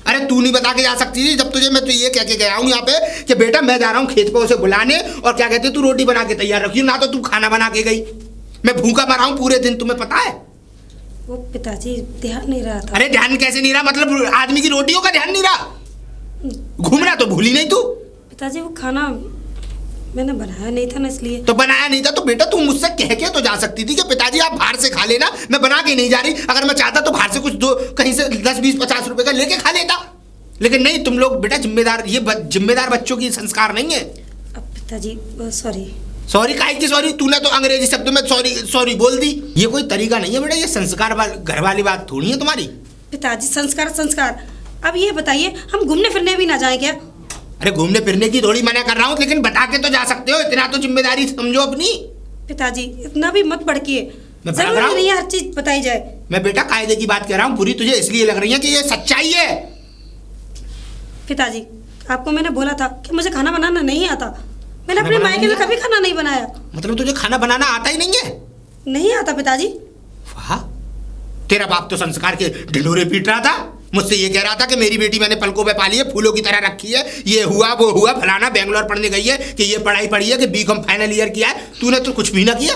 अरे तू नहीं बता के जा सकती थी जब तुझे मैं तो ये कह के गया हूँ यहाँ पे कि बेटा मैं जा रहा हूँ खेत पे उसे बुलाने, और क्या कहते तू रोटी बना के तैयार रखी ना, तो तू खाना बना के गई। मैं भूखा मरा हूँ पूरे दिन, तुम्हें पता है? वो पिताजी ध्यान नहीं रहा था। अरे ध्यान कैसे नहीं रहा? मतलब आदमी की रोटियों का ध्यान नहीं रहा? घूमना तो भूली नहीं तू? पिताजी वो खाना मैंने बनाया नहीं था ना, इसलिए। तो बनाया नहीं था तो बेटा तू मुझसे कह के तो जा सकती थी कि पिताजी आप बाहर से खा लेना, मैं बना के नहीं जा रही। अगर मैं चाहता तो बाहर से कुछ दो कहीं से 10 20 50 रुपए का लेके खा लेता, लेकिन नहीं, तुम लोग बेटा जिम्मेदार, ये जिम्मेदार बच्चों की संस्कार नहीं है। अब पिताजी सॉरी। सॉरी काहे की सॉरी? तूने तो अंग्रेजी शब्द में सॉरी बोल दी। ये कोई तरीका नहीं है बेटा, ये संस्कार घर वाली बात थोड़ी है तुम्हारी। पिताजी संस्कार। अब ये बताइए हम घूमने फिरने भी ना जाए क्या? अरे घूमने फिरने की थोड़ी मना कर रहा हूँ, लेकिन बता के तो जा सकते हो, इतना तो जिम्मेदारी समझो अपनी। पिताजी इतना भी मत भड़किए, मैं भड़क रहा जरूरी हूँ? नहीं है हर चीज बताई जाए। मैं बेटा कायदे की बात कर रहा हूँ, बुरी तुझे इसलिए लग रही है कि ये सच्चाई है। पिताजी आपको मैंने बोला था कि मुझे खाना बनाना नहीं आता। मैंने अपने खाना मायके में बनाना कभी खाना नहीं बनाया। मतलब तुझे खाना बनाना आता ही नहीं है? नहीं आता पिताजी। वाह, तेरा बाप तो संस्कार के ढिंढोरे पीट रहा था, मुझसे ये कह रहा था कि मेरी बेटी मैंने पलकों पे पाली है, फूलों की तरह रखी है, ये हुआ वो हुआ, फलाना बैंगलोर पढ़ने गई है, कि ये पढ़ाई पढ़ी है, कि बीकॉम फाइनल ईयर किया है। तूने तो कुछ भी ना किया।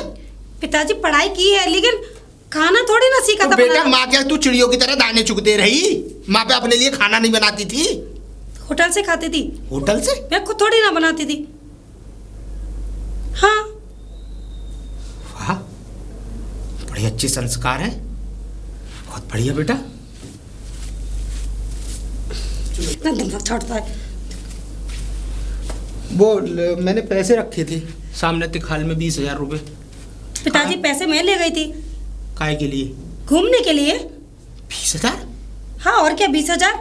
पिताजी पढ़ाई की है लेकिन खाना थोड़ी ना सीखा तो था बेटा बनाना। माँ क्या तू चिड़ियों की तरह दाने चुगते रही? माँ पे अपने लिए खाना नहीं बनाती थी? होटल से खाती थी। होटल से? मैं खुद थोड़ी ना बनाती थी। हाँ। वाह, बड़े अच्छे संस्कार हैं, बहुत बढ़िया बेटा। इतना दिमाग छोड़ता है। वो मैंने पैसे रखे थे सामने तिखाल में 20,000 रुपए। पिताजी पैसे मैं ले गई थी। काय के लिए? घूमने के लिए। 20,000? हाँ और क्या 20,000?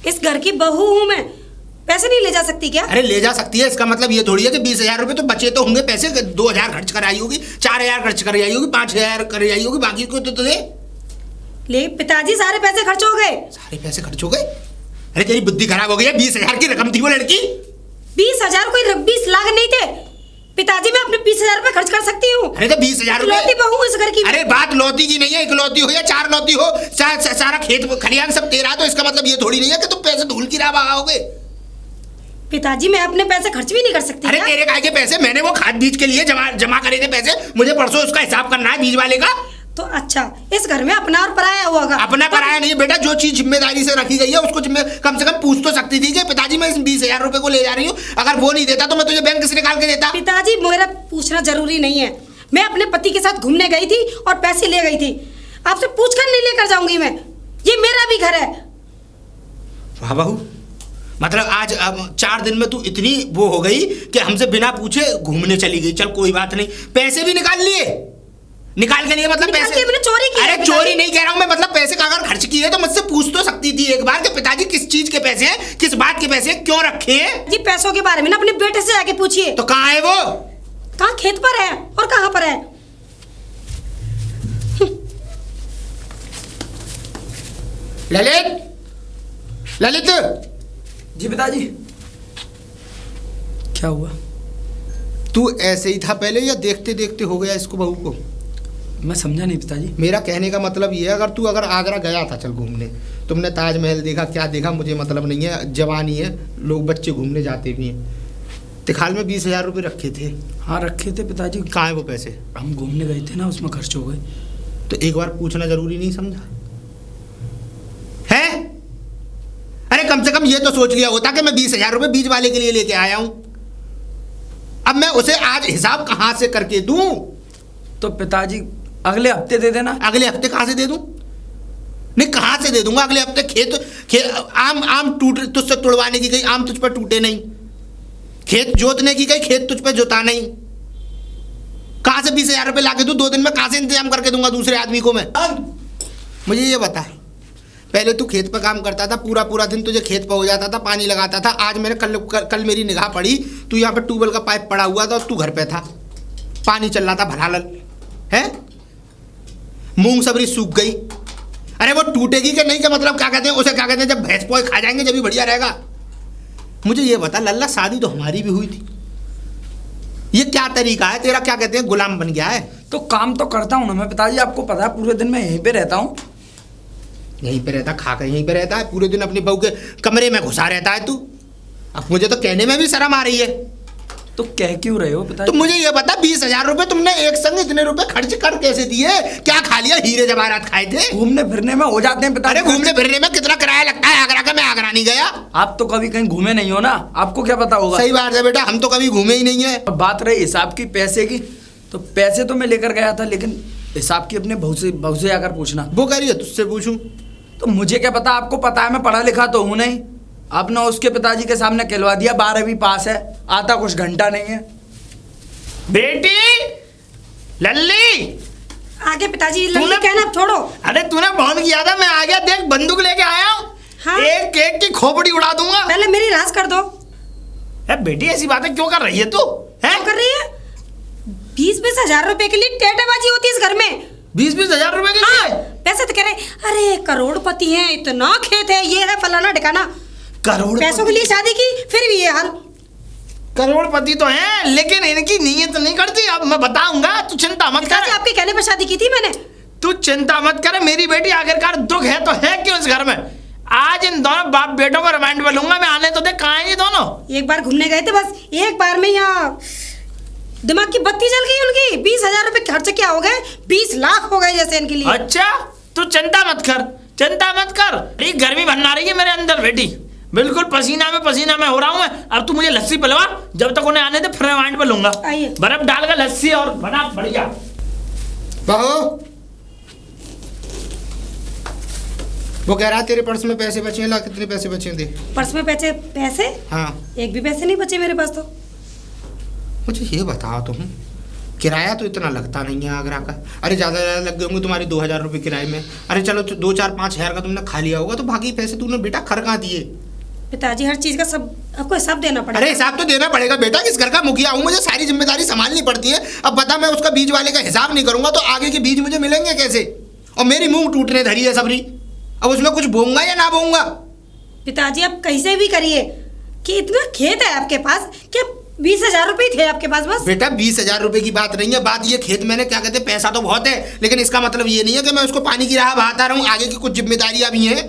इस घर की बहू हूँ मैं, पैसे नहीं ले जा सकती क्या? अरे ले जा सकती है, इसका मतलब ये थोड़ी है कि 20,000 रुपए तो बचे तो होंगे पैसे। 2,000 खर्च कर आई होगी, 4,000 खर्च कर आई होगी, 5,000 कर आई होगी, बाकी को तो दे। ले पिताजी सारे पैसे खर्च हो गए। सारे पैसे खर्च हो गए? अरे तेरी बुद्धि खराब हो गई है, 20,000 की रकम थी वो लड़की। 20,000 कोई 20 लाख नहीं थे पिताजी, मैं अपने 20,000 रुपए खर्च कर सकती हूँ। अरे तो 20,000 इकलौती बहू इस घर की। अरे बात लौती की नहीं है, इकलौती हो या 4 लौती हो, सारा खेत खलियान सब तेरा, तो इसका मतलब ये थोड़ी नहीं है कि तुम पैसे धूल की राह बहाओगे। पिताजी मैं अपने पैसे खर्च भी नहीं कर सकती अरे क्या? तेरे काय के पैसे, मैंने वो खाद बीज के लिए जमा करे थे पैसे, मुझे परसों उसका हिसाब करना है बीज वाले का। तो अच्छा, इस घर में अपना और पराया होगा। अपना पराया नहीं बेटा, जो चीज जिम्मेदारी से रखी गई है उसको कम से कम पूछ तो सकती थी कि पिताजी मैं इस 20,000 रुपए को ले जा रही हूँ, अगर वो नहीं देता तो मैं तुझे बैंक से निकाल के देता। पिताजी मेरा पूछना जरूरी नहीं है, मैं अपने पति के साथ घूमने गई थी और पैसे ले गई थी, आपसे पूछकर नहीं लेकर जाऊंगी मैं, ये मेरा भी घर है। वाह बहू, मतलब आज 4 दिन में तू इतनी वो हो गई कि हमसे बिना पूछे घूमने चली गई। चल कोई बात नहीं, पैसे भी निकाल लिए, निकाल के लिए मतलब पैसे मैंने चोरी की। अरे चोरी नहीं कह रहा हूं मैं, मतलब पैसे अगर खर्च किए तो मुझसे पूछ तो सकती थी एक बार कि पिताजी किस चीज के पैसे हैं, किस बात के पैसे हैं, क्यों रखे हैं। जी पैसों के बारे में ना अपने बेटे से जाके पूछिए। तो कहाँ है वो? कहाँ, खेत पर है और कहाँ पर है? ललित, ललित जी पिताजी। क्या हुआ? तू ऐसे ही था पहले या देखते देखते हो गया इसको बहू को? मैं समझा नहीं पिताजी। मेरा कहने का मतलब ये है, अगर आगरा गया था चल घूमने, तुमने ताजमहल देखा, क्या देखा मुझे मतलब नहीं है, जवानी है, लोग बच्चे घूमने जाते भी हैं, तिखाल में 20,000 रुपये रखे थे। हाँ रखे थे पिताजी। कहाँ है वो पैसे? हम घूमने गए थे ना, उसमें खर्च हो गए। तो एक बार पूछना जरूरी नहीं समझा है? अरे कम से कम ये तो सोच लिया होता कि मैं 20,000 रुपये बीज वाले के लिए लेके आया हूं, अब मैं उसे आज हिसाब कहां से करके दूं? तो पिताजी अगले हफ्ते दे देना। अगले हफ्ते कहां से दे दूं? नहीं कहां से दे दूंगा अगले हफ्ते? खेत आम टूट तुझसे तुड़वाने की गई, आम तुझ पर टूटे नहीं, खेत जोतने की गई, खेत तुझ पर जोता नहीं, कहां से 20,000 रुपये लाके दूं 2 दिन में? कहां से इंतजाम करके दूंगा दूसरे आदमी को मैं? मुझे ये बता, पहले तू खेत पर काम करता था, पूरा पूरा दिन तुझे खेत पर हो जाता था, पानी लगाता था, आज मैंने कल मेरी निगाह पड़ी, तू यहाँ पे ट्यूबवेल का पाइप पड़ा हुआ था और तू घर पे था, पानी चल रहा था भरालल है, मूंग सबरी सूख गई, अरे वो टूटेगी कि नहीं? क्या मतलब क्या कहते हैं उसे, क्या कहते हैं, जब भैंस पोए खा जाएंगे जब भी बढ़िया रहेगा। मुझे ये बता लल्ला, शादी तो हमारी भी हुई थी, ये क्या तरीका है तेरा, क्या कहते हैं गुलाम बन गया है? तो काम तो करता हूँ ना मैं पिताजी, आपको पता है पूरे दिन मैं यहीं पे रहता हूँ। यहीं पे रहता, खा कर यहीं पे रहता है, पूरे दिन अपनी बहू के कमरे में घुसा रहता है तू। अब मुझे तो कहने में भी शर्म आ रही है। तो कह क्यों रहे हो पिताजी? तो मुझे ये बता, 20,000 रुपए तुमने एक संग इतने रुपए खर्च कर कैसे दिए? क्या खा लिया, हीरे जवाहरात खाए थे? घूमने फिरने में हो जाते हैं पिताजी। अरे घूमने फिरने में कितना किराया लगता है आगरा का? मैं आगरा नहीं गया। आप तो कभी कहीं घूमे नहीं हो ना, आपको क्या पता होगा। सही बात है बेटा, हम तो कभी घूमे ही नहीं है। अब बात रही हिसाब की, पैसे की, तो पैसे तो मैं लेकर गया था, लेकिन हिसाब की अपने बहू से आकर पूछना। वो कह रही है तुझसे पूछूं? तो मुझे क्या पता, आपको पता है मैं पढ़ा लिखा तो हूँ नहीं। आपने उसके पिताजी के सामने कहलवा दिया, 12वीं पास है, आता कुछ घंटा नहीं है। बेटी लल्ली, आगे पिताजी लल्ली कहना अब छोड़ो। अरे तूने फोन किया था, मैं आ गया, देख बंदूक लेके आया हूँ। हाँ? एक केक की खोपड़ी उड़ा दूंगा। पहले मेरी राज कर दो। बेटी ऐसी बातें क्यों कर रही है तू? क्या कर रही है? 20-20 हजार रुपए के लिए टेटेबाजी होती है इस घर में। 20-20 हजार रुपए के हाँ, लिए? पैसे तो कह रहे, अरे करोड़पति हैं, इतना खेत है, ये है फलाना ठिकाना, करोड़ पैसों के लिए शादी की, फिर भी ये हाल। करोड़पति तो हैं, लेकिन इनकी नीयत नहीं करती। अब मैं बताऊंगा, तू चिंता मत कर। आपके कहने पर शादी की थी मैंने। तू चिंता मत कर मेरी बेटी, आखिरकार दुख है तो है क्यों इस घर में। आज इन दोनों बाप बेटों को रिमांड पे लूंगा मैं, आने तो देख कहाँ है ये दोनों। एक बार घूमने गए थे, बस एक बार में यहाँ दिमाग की बत्ती जल गई उनकी। 20,000 रुपए खर्च क्या हो गए, 20 लाख हो गए जैसे इनके लिए। अच्छा, तू चिंता मत कर, चिंता मत कर। बड़ी गर्मी बनना रही है मेरे अंदर बेटी, बिल्कुल पसीना में हो रहा हूँ मैं। अब तू मुझे लस्सी पिलवा, जब तक उन्हें आने दे फिर रिमांड पे लूंगा। आइए। बर्फ डालकर लस्सी और बना बढ़िया। बहू, वो कह रहा तेरे पर्स में पैसे बचे हैं, ला कितने पैसे बचे हैं दे। पर्स में पैसे? हाँ। एक भी पैसे नहीं बचे मेरे पास तो। मुझे ये बताओ तुम, किराया तो इतना लगता नहीं है आगरा का। अरे ज़्यादा लग गए होंगे तुम्हारे 2,000 रुपये किराए में। अरे चलो 2-4-5 हज़ार का तुमने खा लिया होगा, तो बाकी पैसे तूने बेटा खर कहाँ दिए? पिताजी हर चीज का सब आपको हिसाब देना पड़ेगा। अरे हिसाब तो देना पड़ेगा बेटा, किस घर का मुखिया हूँ, मुझे सारी जिम्मेदारी संभालनी पड़ती है। अब बता, मैं उसका बीज वाले का हिसाब नहीं करूंगा तो आगे के बीज मुझे मिलेंगे कैसे? और मेरी मूंग टूटने धरी है सबरी, अब उसमें कुछ बोऊंगा या ना बोऊंगा? पिताजी आप कैसे भी करिए कि इतना खेत है आपके पास, क्या 20,000 रुपए थे आपके पास बस? बेटा 20,000 रुपए की बात नहीं है, बात ये खेत मैंने क्या कहते हैं, पैसा तो बहुत है, लेकिन इसका मतलब ये नहीं है कि मैं उसको पानी की राह बहाता रहूं। आगे की कुछ जिम्मेदारियां भी हैं,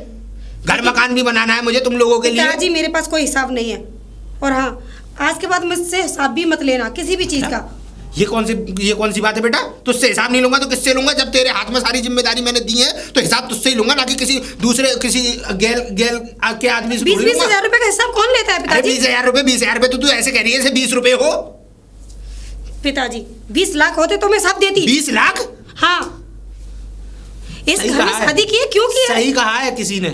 घर मकान भी बनाना है मुझे तुम लोगों के लिए। पिताजी मेरे पास कोई हिसाब नहीं है, और हाँ, आज के बाद मुझसे हिसाब भी मत लेना किसी भी चीज का। ये कौन सी बात है बेटा? तुझसे हिसाब नहीं लूंगा तो किससे लूंगा? जब तेरे हाथ में सारी जिम्मेदारी मैंने दी है तो हिसाब तुझसे ही लूंगा, ना कि किसी दूसरे किसी गेल के आदमी से। 20-20 हजार रुपए का हिसाब कौन लेता है पिताजी? 20,000 रुपए 20,000 रुपए तो तू ऐसे कह रही है 20 रुपए हो? पिताजी 20 लाख होते तो मैं हिसाब देती। 20 लाख? हाँ, इस सही घर में कहा है। शादी की है, क्यों की है? सही कहा है किसी ने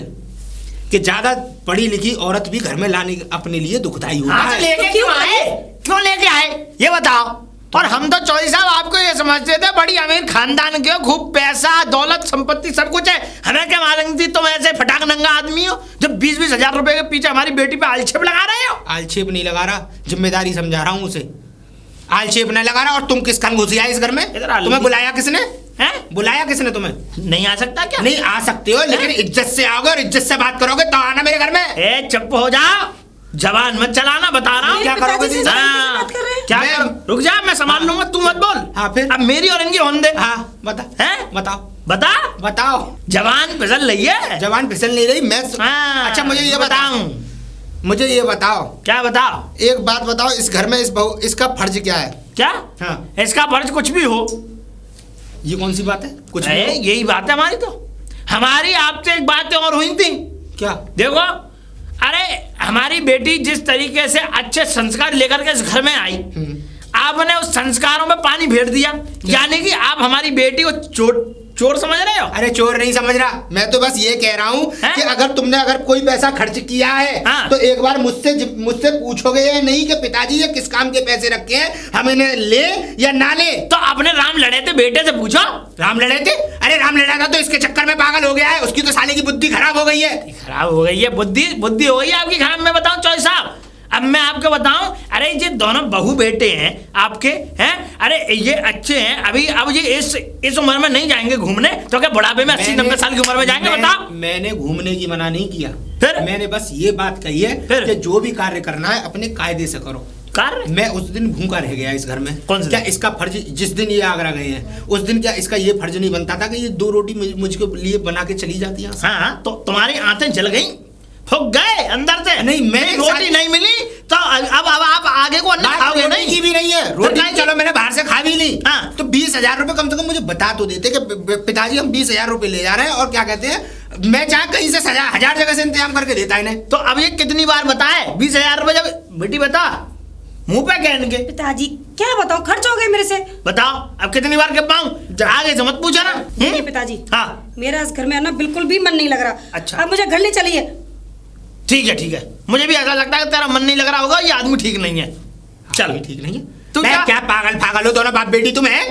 कि ज्यादा पढ़ी लिखी औरत भी घर में लाने अपने लिए दुखदाई होता हाँ, तो है। लेके क्यों आए? क्यों लेके आए ये बताओ। और हम तो चौधरी साहब आपको ये समझते थे बड़ी अमीर खानदान के हो, खूब पैसा दौलत संपत्ति सब कुछ है, हमें क्या मालूम थी तुम ऐसे फटाक नंगा आदमी हो जब 20-20 हजार रुपए के पीछे हमारी बेटी पे आलछेप लगा रहे हो। आलछेप नहीं लगा रहा, जिम्मेदारी समझा रहा हूँ उसे। आलछेप नहीं लगा रहा। और तुम किस कान घुसी आए इस घर में? इधर आ लो। तुम्हें बुलाया किसने? हैं? बुलाया किसने तुम्हें? नहीं आ सकता क्या? नहीं आ सकते हो, लेकिन इज्जत से आओगे और इज्जत से बात करोगे तो आना मेरे घर में। ए चुप हो जाओ, जबान मत चलाना, बता रहा हूँ। क्या करोगे? पिताजी से हाँ, बात कर रहे हैं? क्या मैं- करो? रुक जा, मैं संभाल लूंगा, तू मत बोल। हाँ, फिर? अब मेरी और इनकी होने दे। हाँ बता, हैं? बताओ बता, बताओ। जवान फिसल रही है। जवान फिसल नहीं रही मैं। हाँ, अच्छा मुझे ये बताऊं। मुझे ये बताओ, क्या बताओ? एक बात बताओ, इस घर में इसका फर्ज क्या है? क्या? हाँ। इसका फर्ज कुछ भी हो। ये कौन सी बात है? कुछ ए, नहीं। यही बात है हमारी। तो हमारी आपसे एक बात और हुई थी। क्या? देखो, अरे हमारी बेटी जिस तरीके से अच्छे संस्कार लेकर के इस घर में आई, आपने उस संस्कारों में पानी फेर दिया, यानी कि आप हमारी बेटी को चोर समझ रहे हो। अरे चोर नहीं समझ रहा, मैं तो बस ये कह रहा हूँ हैं? कि अगर तुमने कोई पैसा खर्च किया है हाँ। तो एक बार मुझसे पूछोगे या नहीं कि पिताजी ये किस काम के पैसे रखे हैं, हम इन्हें ले या ना ले? तो अपने राम लड़े थे बेटे से पूछो। राम लड़े थे? अरे राम लड़ा था तो इसके चक्कर में पागल हो गया है, उसकी तो साले की बुद्धि खराब हो गई है। खराब हो गई है बुद्धि हो गई है आपकी खराब। मैं बताऊं चौधरी साहब, अब मैं आपको बताऊं, अरे ये दोनों बहू बेटे हैं आपके, हैं? अरे ये अच्छे हैं अभी, अब ये इस उम्र में नहीं जाएंगे घूमने तो क्या बुढ़ापे में 80-90 साल की उम्र में जाएंगे? बताओ। मैंने घूमने की मना नहीं किया, फिर? मैंने बस ये बात कही है फिर? कि जो भी कार्य करना है अपने कायदे से करो। कार्य? मैं उस दिन भूखा रह गया इस घर में। कौन से क्या दिन? इसका फर्ज, जिस दिन ये आगरा गए हैं उस दिन क्या इसका ये फर्ज नहीं बनता था कि ये 2 रोटी मुझको लिए बना के चली जाती है? हाँ, तो तुम्हारी आंतें जल गई, फूक गए अंदर से। नहीं, मैं रोटी नहीं मिली तो अब आप आगे को अन्न खाओगे रोटी नहीं? की भी नहीं है रोटी, चलो मैंने बाहर से खा भी ली। हाँ। तो 20,000 रुपए कम से कम मुझे बता तो देते कि पिताजी हम 20,000 रुपए ले जा रहे हैं, और क्या कहते हैं मैं चाहे कहीं से 1,000 जगह से इंतजाम करके देता इन्हें। तो अब ये कितनी बार बताए 20,000 रुपए? जब बेटी बता, मुंह पे कह इनके पिताजी क्या बताऊं, खर्च हो गए मेरे से। बताओ अब कितनी बार कब पाऊं? आगे से मत पूछा ना। देखिए पिताजी, हाँ मेरा इस घर में आना बिल्कुल भी मन नहीं लग रहा। अच्छा। अब मुझे घर ले चलिए। ठीक है, मुझे भी ऐसा लगता है कि तेरा मन नहीं लग रहा होगा, ये आदमी ठीक नहीं है। चल ये ठीक नहीं है। तू मैं जा। क्या पागल हो दोनों बाप बेटी तुम है?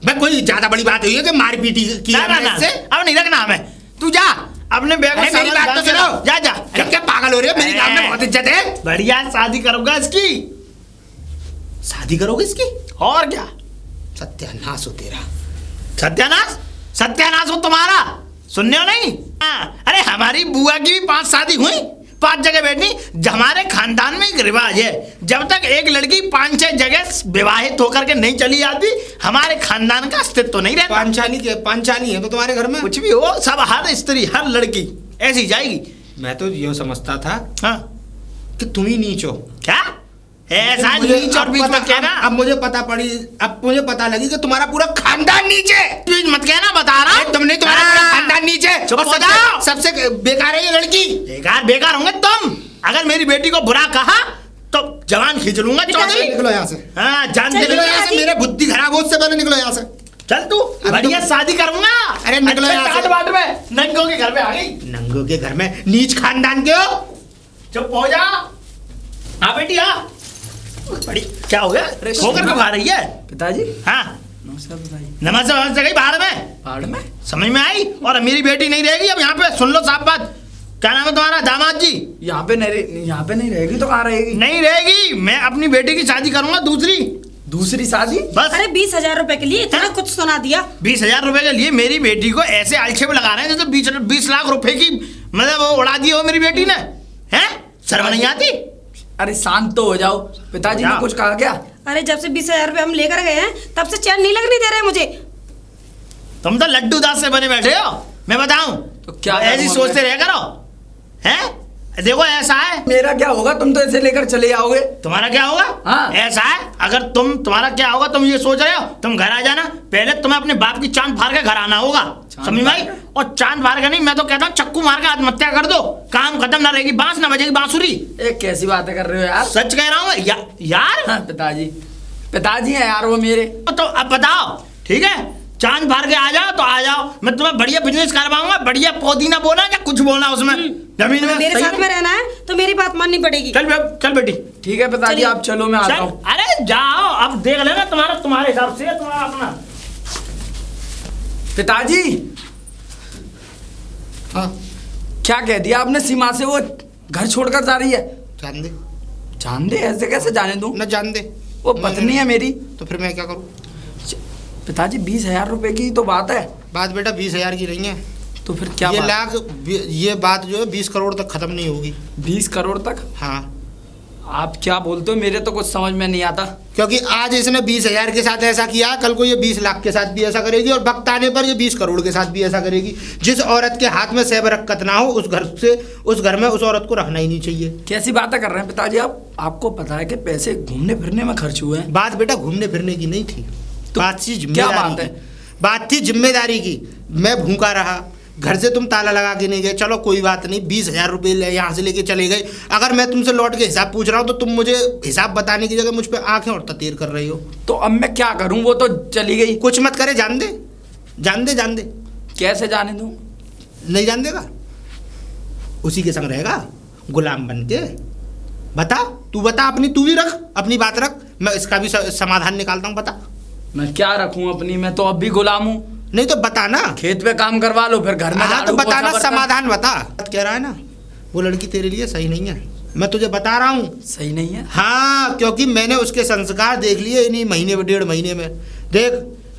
मैं कोई ज्यादा बड़ी बात हुई है कि मार पीटी की ना, इससे? अब नहीं रखना हमें। तू जा अपने बैग अरे मेरी बात तो सुनो। जा जा। अरे क्या पागल हो रही है? मेरी गांव में बहुत इज्जत है। बढ़िया शादी करूंगा इसकी। शादी करोगे इसकी? और क्या? सत्यानाश हो तेरा। सत्यानाश हो तुम्हारा। सुनने हो नहीं? हाँ, अरे हमारी बुआ की भी 5 शादी हुई, 5 जगह बैठनी। हमारे खानदान में एक रिवाज है, जब तक एक लड़की 5-6 जगह विवाहित होकर के नहीं चली जाती हमारे खानदान का अस्तित्व नहीं रहता। पांचाली है तो तुम्हारे घर में? कुछ भी हो, सब हर स्त्री हर लड़की ऐसी जाएगी। मैं तो ये समझता था हाँ, कि तुम ही नीच हो। क्या ऐसा नीच और बीच मत कहना। अब मुझे पता लगी कि तुम्हारा पूरा खानदान नीचे। बीच मत कहना, बता रहा हूं। तुम नहीं, तुम्हारा पूरा खानदान नीचे। चुप और हो जाओ। सबसे बेकार है ये लड़की। बेकार होंगे तुम। अगर मेरी बेटी को बुरा कहा तो जवान खींच लूंगा चौधरी। निकलो यहाँ से। हाँ, जान निकलो निकलो यहाँ से, मेरे बुद्धि खराब हो उससे पहले निकलो यहाँ से। चल तू बढ़िया शादी करूंगा। अरे निकलो अच्छे यहाँ से। टाट बाट में नंगों के घर में आ गई। नंगों के घर में नीच खानदान के हो। चुप हो जा। हाँ बेटी हाँ। बड़ी क्या हो गया? ठोकर क्यों खा रही है? पिताजी हाँ, नमस्कार पिताजी। नमस्ते गई बाहर में। पहाड़ में समझ में आई? और मेरी बेटी नहीं रहेगी अब यहाँ पे। सुन लो साफ बात। क्या नाम है तुम्हारा? दामाद जी। यहाँ पे नहीं रहेगी तो कहाँ रहेगी? नहीं रहेगी। मैं अपनी बेटी की शादी करूंगा दूसरी शादी? बस। अरे 20,000 रुपए के लिए इतना कुछ सुना दिया। 20,000 रुपए के लिए मेरी बेटी को ऐसे आलछे में लगा रहे हैं जैसे 20 लाख रुपए की मतलब वो उड़ा दी हो मेरी बेटी ने। हैं? शर्म नहीं आती? अरे शांत तो हो जाओ। पिताजी ने कुछ कहा क्या? अरे जब से 20,000 रुपए हम लेकर गए हैं तब से चैन नहीं लगने दे रहे मुझे। तुम तो लड्डू दास से बने बैठे हो। मैं बताऊं तो क्या ऐसी करूं सोचते मैं? रह करो। हैं? देखो ऐसा है, मेरा क्या होगा? तुम तो ऐसे लेकर चले जाओगे। तुम्हारा क्या होगा? हाँ। ऐसा है, अगर तुम्हारा क्या होगा, तुम ये सोच रहे हो, तुम घर आ जाना, पहले तुम्हें अपने बाप की चांद फाड़ के घर आना होगा, समझ भाई। और चांद फाड़ के नहीं, मैं तो कहता हूँ चक्कू मार के आत्महत्या कर दो, काम खत्म, ना रहेगी बांस ना बजेगी बांसुरी। एक कैसी बातें कर रहे हो यार? सच कह रहा हूँ मैं यार। हाँ, पिताजी है यार वो मेरे। तो अब बताओ, ठीक है, चांद फाड़ के आ जाओ तो आ जाओ, मैं तुम्हें बढ़िया बिजनेस करवाऊंगा, बढ़िया पुदीना बोना या कुछ बोना उसमें जमीन में। मेरे साथ में रहना है तो मेरी बात माननी पड़ेगी। चल बेटी। ठीक है पिताजी, चलिए। आप चलो, मैं आता चल, हूँ। अरे जाओ, अब देख लेना तुम्हारे हिसाब से तुम्हारा अपना। पिताजी, हाँ क्या कह दिया आपने? सीमा से वो घर छोड़कर जा रही है? जान दे। जान दे? ऐसे कैसे जाने दूं? न जान दे। वो पत्नी है मेरी। तो फिर मैं क्या करूँ? पिताजी 20,000 रुपए की तो बात है। बात बेटा 20,000 की नहीं है। तो फिर क्या ये बात? ये बात जो है 20 करोड़ तक खत्म नहीं होगी। 20 करोड़ तक? हाँ, आप क्या बोलते हो? मेरे तो कुछ समझ में नहीं आता। क्योंकि आज इसने 20,000 के साथ ऐसा किया, कल को ये 20 लाख के साथ भी ऐसा करेगी, और वक्त आने पर ये 20 करोड़ के साथ भी ऐसा करेगी। जिस औरत के हाथ में सैबरकत ना हो, उस घर में उस औरत को रखना ही नहीं चाहिए। कैसी बातें कर रहे हैं पिताजी आप? आपको पता है कि पैसे घूमने फिरने में खर्च हुए हैं। बात बेटा घूमने फिरने की नहीं थी, तो बात थी क्या जिम्मेदारी बात है? की। बात थी जिम्मेदारी की। मैं भूखा रहा, घर से तुम ताला लगा के नहीं गए, चलो कोई बात नहीं, 20,000 रुपये यहाँ से लेके चले गए। अगर मैं तुमसे लौट के हिसाब पूछ रहा हूँ तो तुम मुझे हिसाब बताने की जगह मुझ पे आंखें और ततीर कर रही हो। तो अब मैं क्या करूं? वो तो चली गई। कुछ मत करे, जान दे, जान दे, जान दे। कैसे जाने दूं? नहीं जान देगा, उसी के संग रहेगा गुलाम बन के। बता, तू बता अपनी, तू भी रख अपनी बात रख, मैं इसका भी समाधान निकालता हूँ। बता। मैं क्या रखूं अपनी? मैं तो अब भी गुलाम हूं। नहीं तो बताना। खेत पे काम करवा लो, फिर घर में हाँ तो झाड़ू पोछा बताना, बर्तन। समाधान बता। कह रहा है ना, वो लड़की तेरे लिए सही नहीं है, मैं तुझे बता रहा हूँ। सही नहीं है? हाँ, क्योंकि मैंने उसके संस्कार देख लिए इन्हीं महीने में, 1.5 महीने में। देख,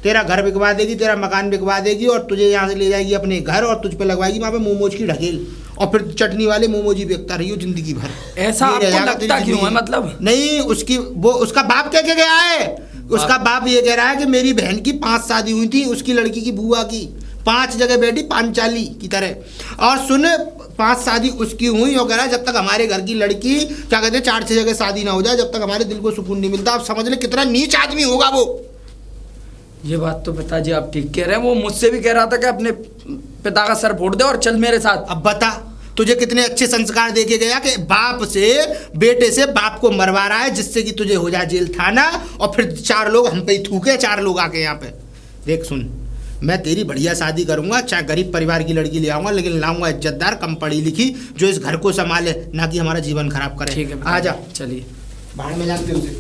तेरा घर बिकवा देगी, तेरा मकान बिकवा देगी, और तुझे यहाँ से ले जाएगी अपने घर, और तुझ पे लगवाएगी वहाँ पे मोमोज की ढकेल, और फिर चटनी वाले मोमोज ही बेचता रही हो जिंदगी भर। ऐसा ये रह आपको जाएगा लगता तेरी क्यों है? जिंदगी। मतलब नहीं, उसका बाप कह के गया है। उसका बाप ये कह रहा है कि मेरी बहन की 5 शादी हुई थी, उसकी लड़की की बुआ की 5 जगह बैठी, पांचाली की तरह। और सुन, 5 शादी उसकी हुई, और कह रहा है जब तक हमारे घर की लड़की, क्या कहते हैं, 4-6 जगह शादी ना हो जाए, जब तक हमारे दिल को सुकून नहीं मिलता। आप समझ ले कितना नीच आदमी होगा वो। ये बात तो पिताजी आप ठीक कह रहे हैं। वो मुझसे भी कह रहा था कि अपने पिता का सर फोड़ दे और चल मेरे साथ। अब बता, तुझे कितने अच्छे संस्कार दे के गया कि बाप से, बेटे से बाप को मरवा रहा है, जिससे कि तुझे हो जाए जेल थाना, और फिर 4 लोग हम पे ही थूके, 4 लोग आके यहाँ पे। देख सुन, मैं तेरी बढ़िया शादी करूंगा, चाहे गरीब परिवार की लड़की ले आऊंगा, लेकिन लाऊंगा इज्जतदार, कम पढ़ी लिखी, जो इस घर को संभाले, ना कि हमारा जीवन खराब करे। ठीक है आ जा, चलिए। बाहर में जानते उसे।